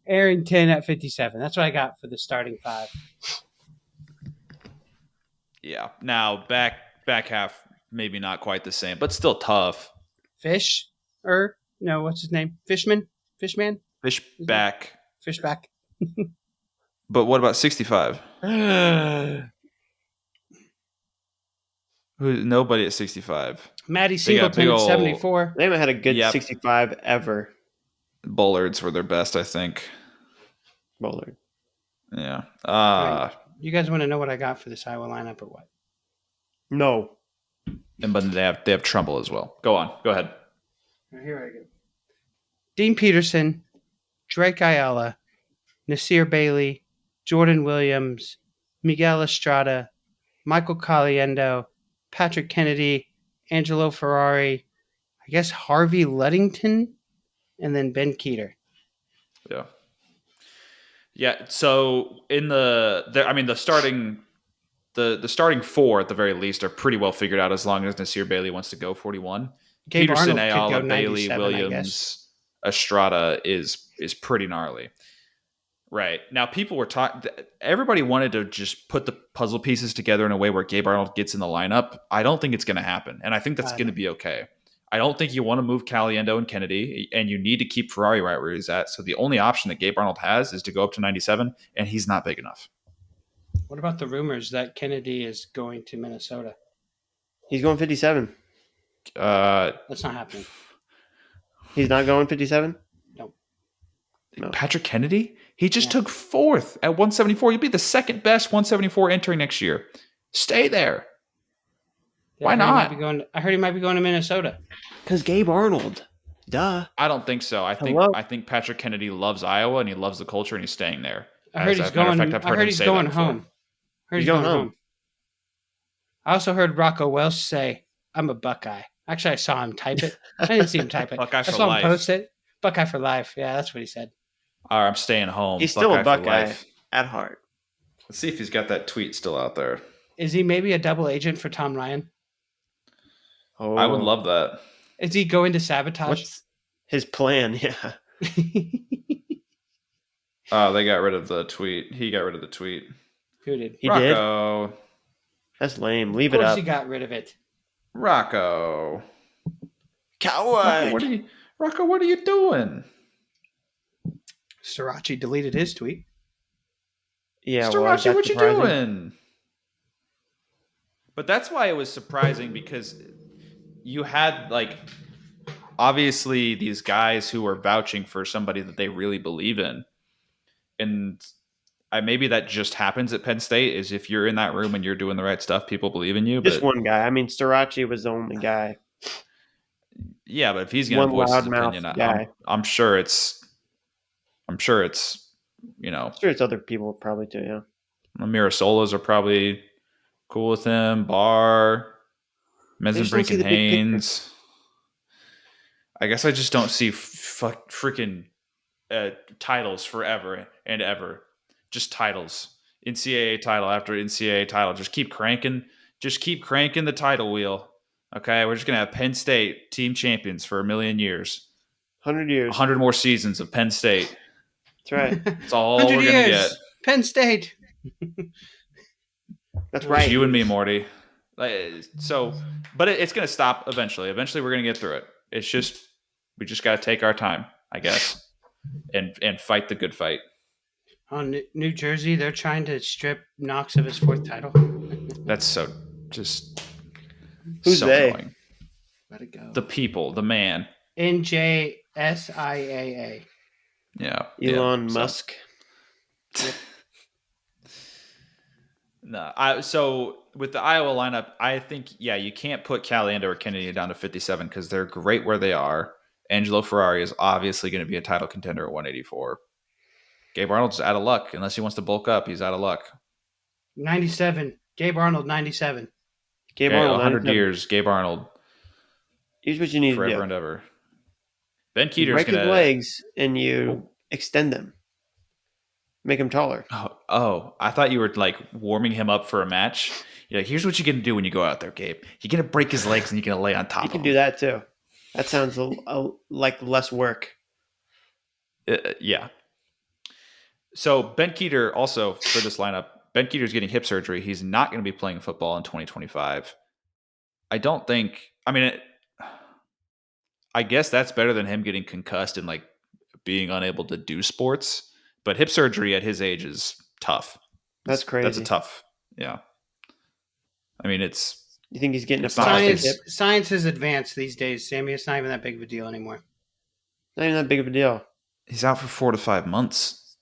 Arrington at 57. That's what I got for the starting 5. Yeah. Now back half, maybe not quite the same, but still tough. No, what's his name? Fishman? Fishback. Fishback. But what about 65? Nobody at 65. Maddie Singleton at 74. They haven't had a good 65 ever. Bullards were their best, I think. Bullard. Yeah. Right. You guys want to know what I got for this Iowa lineup or what? No. But they have Trumbull as well. Go on. Go ahead. Here I go. Dean Peterson, Drake Ayala, Nasir Bailey, Jordan Williams, Miguel Estrada, Michael Caliendo, Patrick Kennedy, Angelo Ferrari, I guess Harvey Luddington, and then Ben Keeter. Yeah. Yeah. So in the starting 4 at the very least are pretty well figured out as long as Nasir Bailey wants to go 41. Gabe Peterson, Arnold Ayala, Bailey, Williams, Estrada is pretty gnarly. Right. Now people were talking, everybody wanted to just put the puzzle pieces together in a way where Gabe Arnold gets in the lineup. I don't think it's going to happen. And I think that's going to be okay. I don't think you want to move Caliendo and Kennedy, and you need to keep Ferrari right where he's at. So the only option that Gabe Arnold has is to go up to 97, and he's not big enough. What about the rumors that Kennedy is going to Minnesota? He's going 57. That's not happening. He's not going 57? No. Patrick Kennedy? He just took 4th at 174. You'll be the second best 174 entering next year. Stay there. Yeah, Why not? I heard he might be going to Minnesota. Because Gabe Arnold. Duh. I don't think so. I think Patrick Kennedy loves Iowa and he loves the culture and he's staying there. I heard he's going home. He's going home. I also heard Rocco Welsh say, "I'm a Buckeye." Actually, I saw him type it. I didn't see him type it. Buckeye I for saw life. him post it. Buckeye for life. Yeah, that's what he said. All right, I'm staying home. He's still a Buckeye for Buckeye life. at heart. Let's see if he's got that tweet still out there. Is he maybe a double agent for Tom Ryan? Oh, I would love that. Is he going to sabotage? What's his plan? Yeah. Oh, they got rid of the tweet. He got rid of the tweet. Who did? He did? Rocco. That's lame. Leave Of it course up. he got rid of it. Rocco. Coward. Rocco, what are you doing? Sriracha deleted his tweet. Yeah, Mr. well, is Rachi, that what you surprising? doing? But that's why it was surprising, because you had, like, obviously these guys who are vouching for somebody that they really believe in. And maybe that just happens at Penn State, is if you're in that room and you're doing the right stuff, people believe in you. Just But one guy. I mean, Sriracha was the only guy. yeah, but if he's going to One voice his loudmouth opinion, guy. I'm sure it's, you know, I'm sure it's other people probably too, yeah. Mirasolas are probably cool with him. Barr, just don't see Mesenbrink, and the big picture. Haynes. I guess I just don't see freaking titles forever and ever. Just titles. NCAA title after NCAA title. Just keep cranking the title wheel. Okay, we're just going to have Penn State team champions for 1,000,000 years. 100 years. 100 more seasons of Penn State. That's right. That's all 100 we're going to years. get. Penn State. That's It's right. you and me, Morty. So, but it's going to stop eventually. Eventually, we're going to get through it. It's just, we just got to take our time, I guess, and fight the good fight. On New Jersey, they're trying to strip Knox of his 4th title. That's so just Who's so they? annoying. Let it go. The people, the man. NJSIAA. Yeah. Elon yeah. Musk. No, so with the Iowa lineup, I think, yeah, you can't put Caliendo or Kennedy down to 57 because they're great where they are. Angelo Ferrari is obviously going to be a title contender at 184. Gabe Arnold's out of luck. Unless he wants to bulk up, he's out of luck. 97. Gabe Arnold, 97. Gabe Okay, Arnold. 100 97. years, Gabe Arnold, Here's what you need to forever do. and ever. Ben You Keeter's break going his to... legs and you extend them. Make him taller. Oh, I thought you were like warming him up for a match. You're like, here's what you're going to do when you go out there, Gabe. You're going to break his legs and you're going to lay on top You of can him. do that too. That sounds like less work. Yeah. So Ben Keeter also for this lineup, Ben Keeter's getting hip surgery. He's not going to be playing football in 2025. I don't think, I guess that's better than him getting concussed and like being unable to do sports. But hip surgery at his age is tough. That's crazy. That's a tough, yeah. I mean, it's... You think he's getting a It's not plastic Science, hip? science has advanced these days, Sammy. It's not even that big of a deal anymore. Not even that big of a deal. He's out for 4 to 5 months.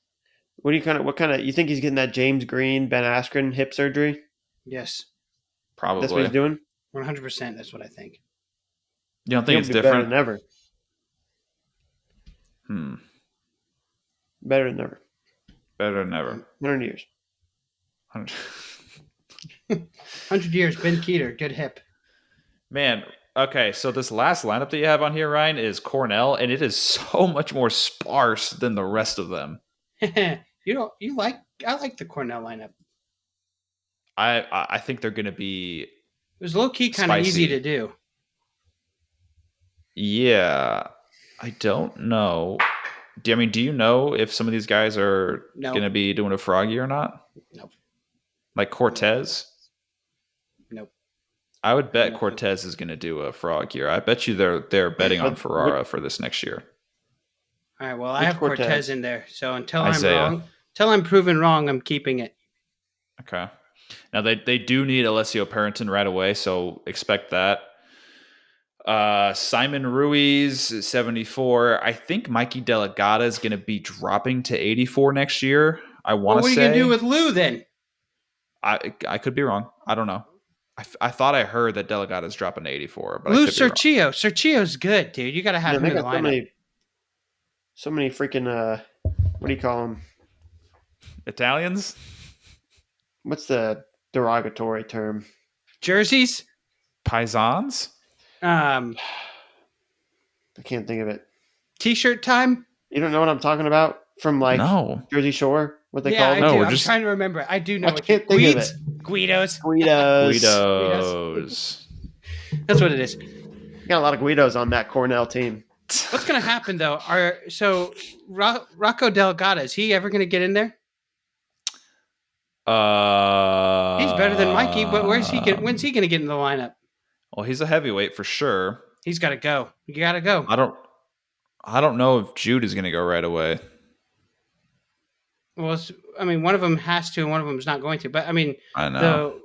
What kind of you think he's getting that James Green, Ben Askren hip surgery? Yes. Probably. That's what he's doing? 100%. That's what I think. You don't think He'll it's be better different? than ever. Better than ever. Better than ever. 100 years. 100 years, Ben Keeter, good hip. Man, okay, so this last lineup that you have on here, Ryne, is Cornell, and it is so much more sparse than the rest of them. I like the Cornell lineup. I think they're going to be... It was low-key kind of Spicy. easy to do. Yeah, I don't know. Do you know if some of these guys are No. going to be doing a froggy or not? Nope. Like Cortez? Nope. I would bet Cortez is going to do a frog year. I bet you they're betting on Ferrara for this next year. All right, well, I Which have Cortez Cortez? in there. So until Isaiah. I'm wrong, until I'm proven wrong, I'm keeping it. Okay. Now they do need Alessio Parrington right away, so expect that. Simon Ruiz, 74. I think Mikey Delegata is going to be dropping to 84 next year. I want What to are you say. going to do with Lou then? I could be wrong. I don't know. I thought I heard that Delegata is dropping to 84, but Lou I could be wrong. Sergio. Sergio's good, dude. You got to have Man, him they in the got lineup. so many freaking what do you call them? Italians? What's the derogatory term? Jerseys. Paisans? I can't think of it. T-shirt time. You don't know what I'm talking about from like No. Jersey Shore? What they Yeah, call I them? do. we're I'm just- trying to remember. I do know. I what can't think of Guidos. Guidos. Guidos. That's what it is. You got a lot of Guidos on that Cornell team. What's going to happen though? Rocco Delgado, is he ever going to get in there? He's better than Mikey, but when's he going to get in the lineup? Well, he's a heavyweight for sure. He's got to go. You got to go. I don't know if Jude is going to go right away. Well, one of them has to, and one of them is not going to. But I know.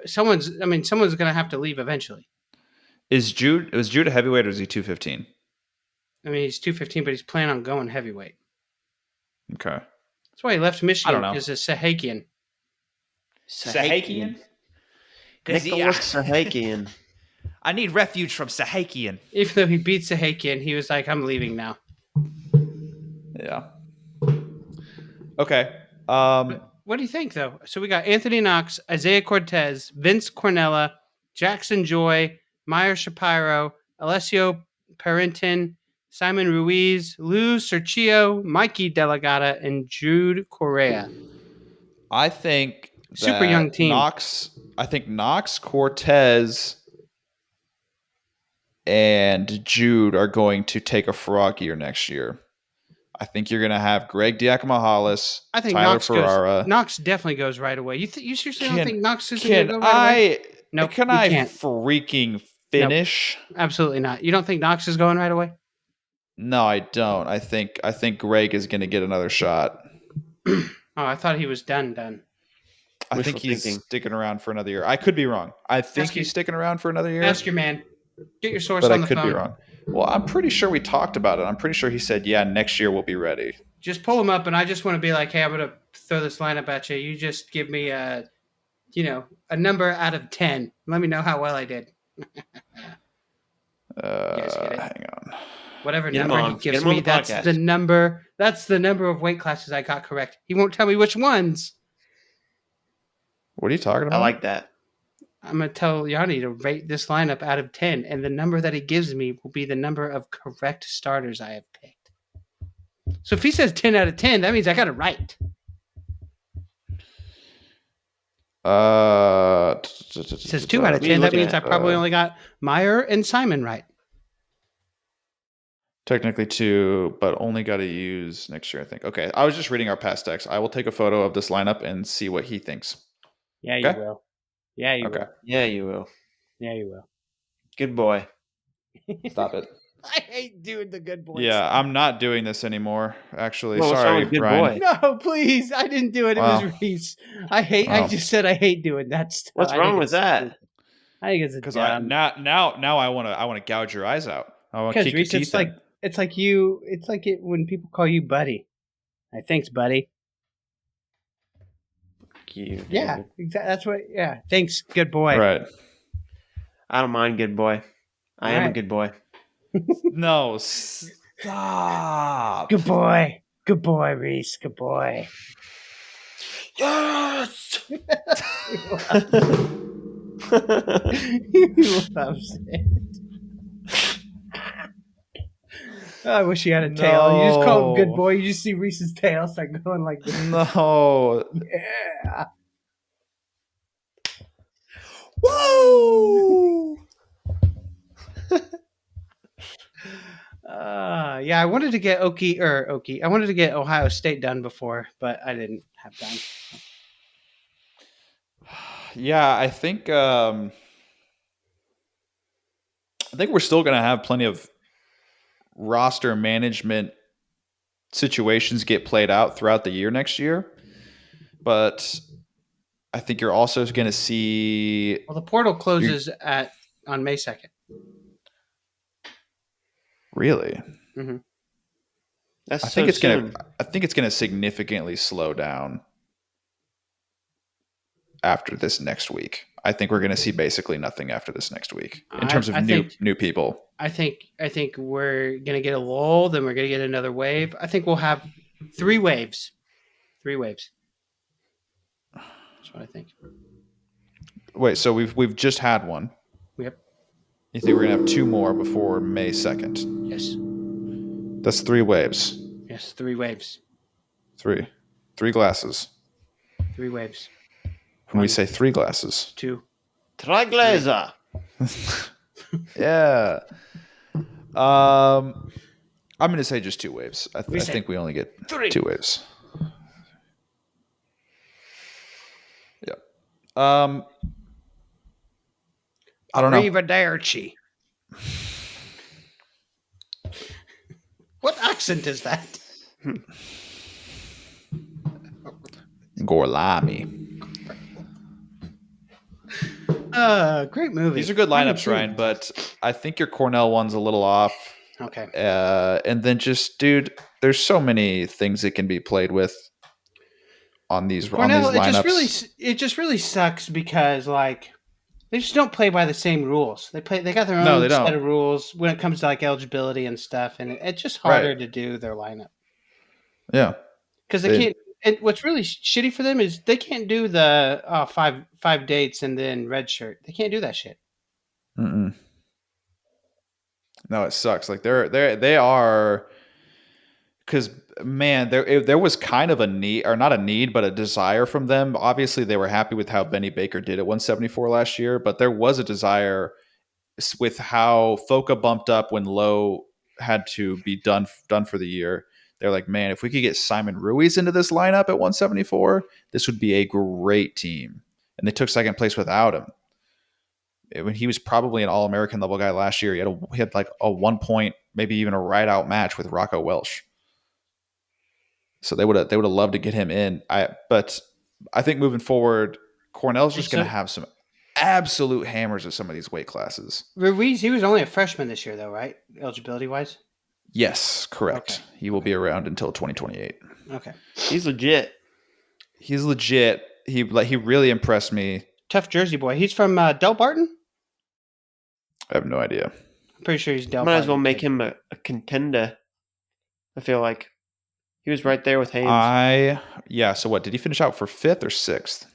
Someone's going to have to leave eventually. Was Jude a heavyweight or is he 215? He's 215, but he's planning on going heavyweight. Okay. That's why he left Michigan. I don't know. Is a Sahakian. Sahakian? Nicholas Sahakian. I need refuge from Sahakian. Even though he beat Sahakian, he was like, I'm leaving now. Yeah. Okay. What do you think, though? So we got Anthony Knox, Isaiah Cortez, Vince Cornella, Jackson Joy, Meyer Shapiro, Alessio Parentin, Simon Ruiz, Lou Cerchio, Mikey Delegata, and Jude Correa. I think super young team. Knox, Cortez, and Jude are going to take a frog year next year. I think you're going to have Greg Diakomahalis, Tyler Ferrara. Knox definitely goes right away. You seriously don't think Knox is going to go right away? No, can I freaking finish? Nope, absolutely not. You don't think Knox is going right away? No, I don't. I think Greg is going to get another shot. Oh, I thought he was done. I think he's sticking around for another year. I could be wrong. I think he's sticking around for another year. Ask your man. Get your source on the phone. But I could be wrong. Well, I'm pretty sure we talked about it. I'm pretty sure he said, yeah, next year we'll be ready. Just pull him up, and I just want to be like, hey, I'm going to throw this lineup at you. You just give me a number out of 10. Let me know how well I did. Hang on. Whatever number he gives me, that's the number. That's the number of weight classes I got correct. He won't tell me which ones. What are you talking about? I like that. I'm going to tell Yanni to rate this lineup out of 10, and the number that he gives me will be the number of correct starters I have picked. So if he says 10 out of 10, that means I got it right. It says 2 out of 10. That means I probably only got Meyer and Simon right. Technically 2, but only got to use next year, I think. Okay, I was just reading our past decks. I will take a photo of this lineup and see what he thinks. Yeah, you will. Yeah, you will. Yeah, you will. Yeah, you will. Good boy. Stop it. I hate doing the good boy. Yeah, I'm not doing this anymore, actually. Well, sorry, good Ryne. boy. No, please. I didn't do it. It was Reese. I just said I hate doing that stuff. What's wrong with that? I think it's because now I want to gouge your eyes out. I want to kick your teeth in. It's like when people call you buddy. Thanks, buddy. You, yeah, exactly. That's what. Yeah, thanks, good boy. Right. I don't mind, good boy. I am a good boy. No, stop. Good boy, Reese. Good boy. Yes. He loves it. Oh, I wish he had a tail. You just call him good boy. You just see Reese's tail start going like this. No. Yeah. Woo! Yeah, I wanted to get I wanted to get Ohio State done before, but I didn't have time. Yeah, I think we're still going to have plenty of roster management situations get played out throughout the year next year. But I think you're also going to see... Well, the portal closes on May 2nd. Really? Mm-hmm. I think it's going to significantly slow down after this next week. I think we're going to see basically nothing after this next week in terms of new people. I think we're going to get a lull, then we're going to get another wave. I think we'll have 3 waves. 3 waves. That's what I think. Wait, so we've just had one. Yep. You think we're going to have 2 more before May 2nd? Yes. That's 3 waves. Yes, 3 waves. 3 glasses. 3 waves. When we say 3 glasses. 2. 3 gläser. Yeah. I'm going to say just 2 waves. I We say think we only get 3. 2 waves. Yeah. I don't know. Arrivederci. What accent is that? Gorlami. Great movie. These are good I haven't lineups, seen Ryan, it. but I think your Cornell one's a little off. Okay. And then just, dude, there's so many things that can be played with on these Cornell, lineups. it just really sucks because like they just don't play by the same rules. They got their No, own they don't. set of rules when it comes to like eligibility and stuff, and it's just Right. harder to do their lineup Yeah. because they can't. And what's really shitty for them is they can't do the five dates and then red shirt. They can't do that shit. Mm-mm. No, it sucks. Like they are, because man, there was kind of a need, or not a need, but a desire from them. Obviously, they were happy with how Benny Baker did at 174 last year, but there was a desire with how Foca bumped up when Lowe had to be done for the year. They're like, man, if we could get Simon Ruiz into this lineup at 174, this would be a great team. And they took second place without him. When he was probably an All-American level guy last year, he had like a 1 point, maybe even a ride-out match with Rocco Welsh. So they would have loved to get him in. But I think moving forward, Cornell's just going to have some absolute hammers at some of these weight classes. Ruiz, he was only a freshman this year, though, right? Eligibility wise. Yes, correct. Okay. He will be around until 2028. Okay. He's legit. He really impressed me. Tough Jersey boy. He's from Del Barton? I have no idea. I'm pretty sure he's Del Might Barton. as well make him a contender. I feel like he was right there with Haynes. So what, did he finish out for 5th or 6th? I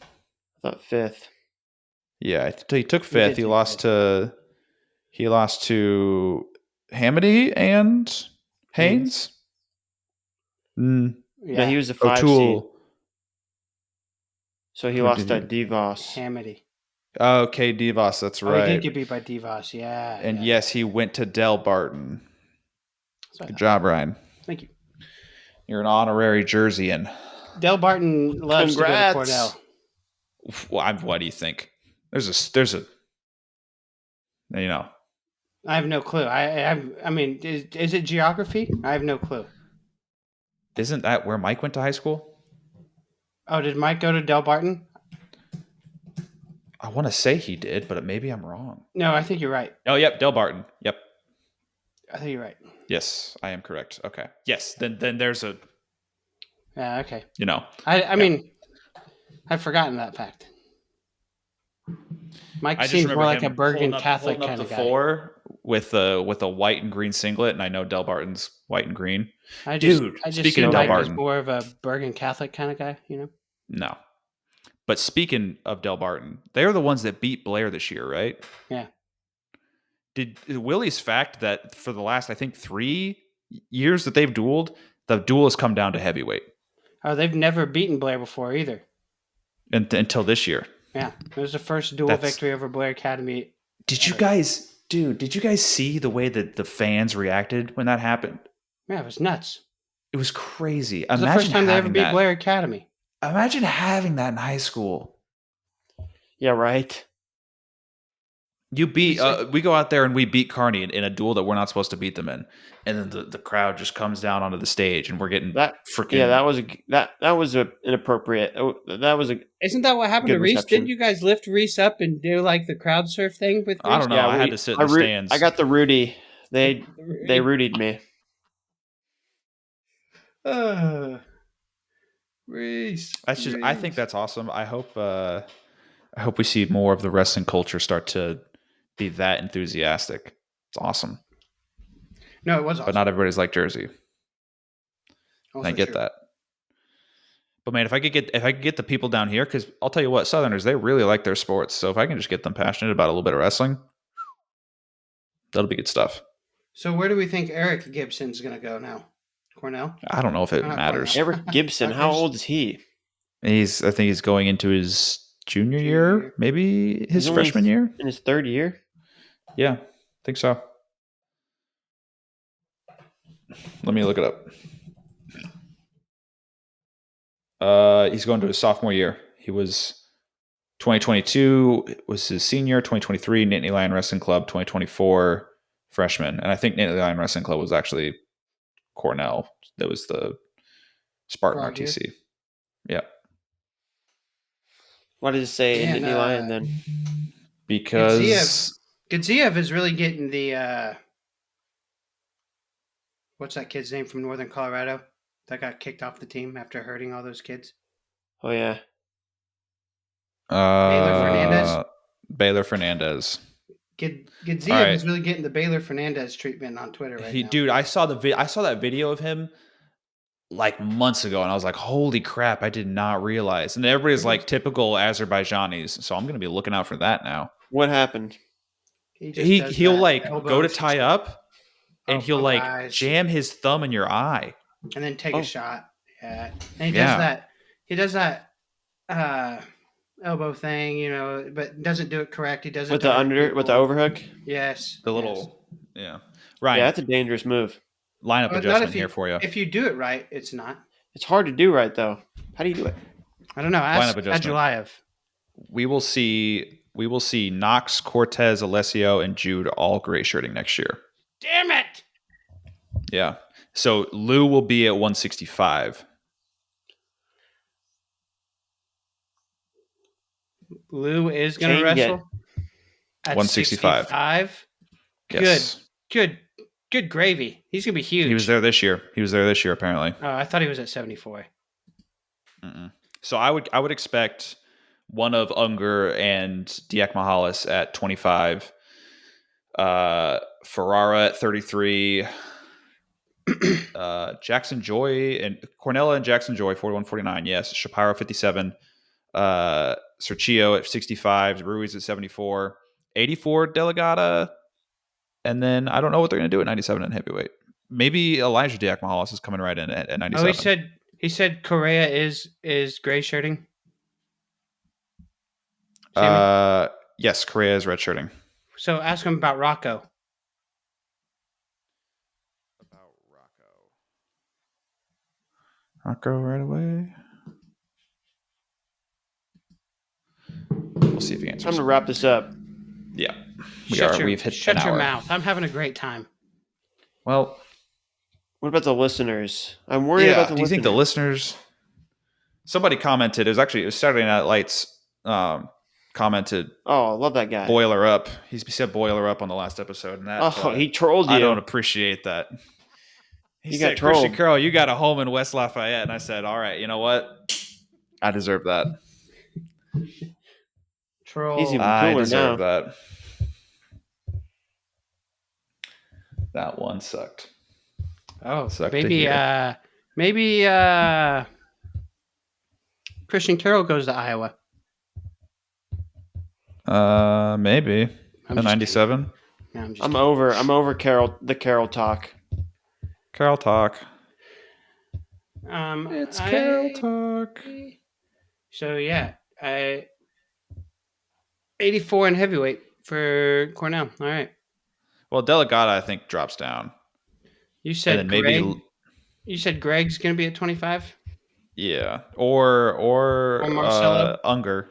thought 5th. Yeah, he took 5th. He lost to Hamady and Haynes. Yeah, he was a 5 O'Toole. seed. So he lost to Devos. Hamady. Okay, Devos, that's right. He did get beat by Devos, yeah. And yes, he went to Del Barton. Good job, Ryan. Thank you. You're an honorary Jerseyan. Del Barton loves to go to Cornell. What do you think? There's a I have no clue. I mean, is it geography? I have no clue. Isn't that where Mike went to high school? Oh, did Mike go to Del Barton? I want to say he did, but maybe I'm wrong. No, I think you're right. Oh, yep, Del Barton. Yep. I think you're right. Yes, I am correct. Okay. Yes, then there's a... Yeah, okay. I mean, I've forgotten that fact. Mike seems more like a Bergen Catholic kind of guy. 4 with a white and green singlet, and I know Del Barton's white and green. I just speaking of Del Barton, more of a Bergen Catholic kind of guy, No. But speaking of Del Barton, they're the ones that beat Blair this year, right? Yeah. Did Willie's fact that for the last, I think, 3 years that they've dueled, the duel has come down to heavyweight? Oh, they've never beaten Blair before either. Until this year. Yeah. It was the first duel victory over Blair Academy. Did you guys see the way that the fans reacted when that happened? Yeah, it was nuts. It was crazy. It was the first time they ever beat Blair Academy. Imagine having that in high school. Yeah, right. We go out there and we beat Kearney in a duel that we're not supposed to beat them in, and then the crowd just comes down onto the stage and we're getting that freaking. Yeah, that was inappropriate. That was a. Isn't that what happened to Reese? Didn't you guys lift Reese up and do like the crowd surf thing with Reese? I don't know. Yeah, I had to sit in the stands. I got the Rudy. They Rudied me. Reese. I think that's awesome. I hope we see more of the wrestling culture start to be that enthusiastic. It's awesome. No, it was awesome. But not everybody's like Jersey. I get that. But man, if I could get the people down here, because I'll tell you what, Southerners, they really like their sports. So if I can just get them passionate about a little bit of wrestling, that'll be good stuff. So where do we think Eric Gibson's going to go now? Cornell? I don't know if it matters. Eric Gibson, how old is he? I think he's going into his junior year, maybe his freshman year. In his 3rd year? Yeah, I think so. Let me look it up. He's going to his sophomore year. He was 2022 was his senior. 2023 Nittany Lion Wrestling Club. 2024 freshman. And I think Nittany Lion Wrestling Club was actually Cornell. That was the Spartan Broad youth. RTC. Yeah. Why did it say Man, Nittany Lion then? Because Gidzeev is really getting the what's that kid's name from Northern Colorado that got kicked off the team after hurting all those kids? Oh yeah. Baylor Fernandez. Gidzeev All right. is really getting the Baylor Fernandez treatment on Twitter right now. Dude, I saw that video of him like months ago, and I was like, "Holy crap! I did not realize." And everybody's like typical Azerbaijanis, so I'm gonna be looking out for that now. What happened? He'll like go to tie up, and he'll like eyes. jam his thumb in your eye, and then take a shot. Yeah, and he does that elbow thing, you know, but doesn't do it correct. He does it with the overhook. Yes, the little Ryne. Yeah, that's a dangerous move. Lineup adjustment here for you. If you do it right, it's not. It's hard to do right though. How do you do it? I don't know. Ask Lineup adjustment. Gidzeev. We will see Knox, Cortez, Alessio, and Jude all gray shirting next year. Damn it! Yeah. So Lou will be at 165. Lou is going to wrestle at 165. Yes. Good gravy. He's going to be huge. He was there this year. Apparently. Oh, I thought he was at 74. So I would expect one of Unger and Diak Mahalis at 25. Ferrara at 33. Jackson Joy and Cornell and Jackson Joy 41-49. Yes. Shapiro 57. Sergio at 65. Ruiz at 74. 84 Delegata. And then I don't know what they're going to do at 97 and heavyweight. Maybe Elijah Diak Mahalis is coming right in at 97. Oh, he said Correa is gray shirting. Yes, Correa is red shirting. So ask him about Rocco. Rocco right away. We'll see if he answers. Time to wrap this up. Yeah, we've hit shut your mouth. I'm having a great time. Well, what about the listeners? I'm worried about the listeners. Do you think the listeners? Somebody commented. It was Saturday Night Lights. Commented. Oh, I love that guy. Boiler up. He said boiler up on the last episode, and that. He trolled you. I don't appreciate that. He said, got trolled. Christian Curl, you got a home in West Lafayette, and I said, all right, you know what? I deserve that. Troll. He's even cooler I deserve now. that. That one sucked. Oh, maybe Christian Carroll goes to Iowa. Maybe a 97. Yeah, I'm over Carroll. The Carroll talk. Carroll talk. It's Carroll talk. So yeah, 84 in heavyweight for Cornell. All right. Well, Delegata, I think, drops down. You said Greg. You said Greg's going to be at 25. Yeah, or Marcelo, Unger,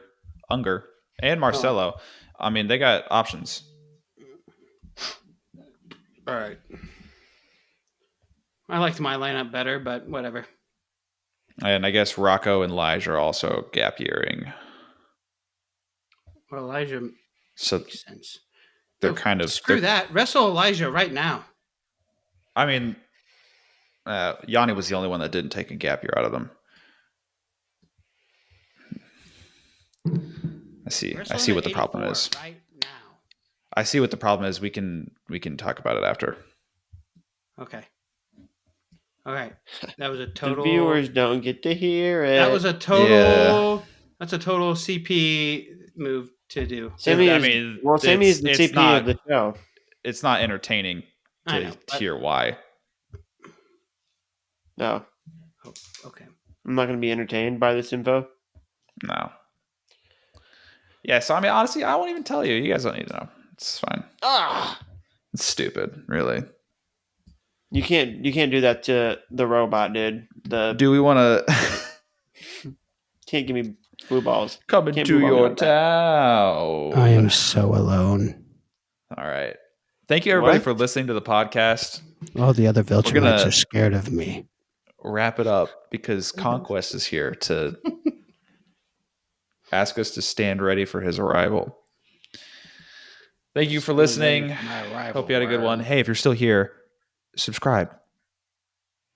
and Marcelo. Oh. I mean, they got options. All right. I liked my lineup better, but whatever. And I guess Rocco and Elijah are also gap yearing. Well, Elijah makes sense. They're kind of screw that. Wrestle Elijah right now. I mean, Yanni was the only one that didn't take a gap year out of them. I see what the problem is. Right now. I see what the problem is. We can talk about it after. Okay. All right. That was a total. The viewers don't get to hear it. That was a total. Yeah. That's a total CP move to do. Sammy is the CP of the show. It's not entertaining to hear why. No. Oh, okay. I'm not going to be entertained by this info. No. Yeah, so I mean, honestly, I won't even tell you. You guys don't need to know. It's fine. Ah, It's stupid, really. You can't do that to the robot, dude. Do we want to Can't give me blue balls. come Can't into blue ball me your like that. town? I am so alone. All right. Thank you, everybody, What? for listening to the podcast. All the other Viltrumites gonna- are scared of me. Wrap it up because Conquest is here to ask us to stand ready for his arrival. Thank you for listening. Hope you had a good one. Hey, if you're still here, subscribe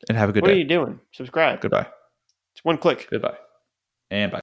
and have a good What day. are you doing? Subscribe. Goodbye. It's one click. Goodbye. And bye.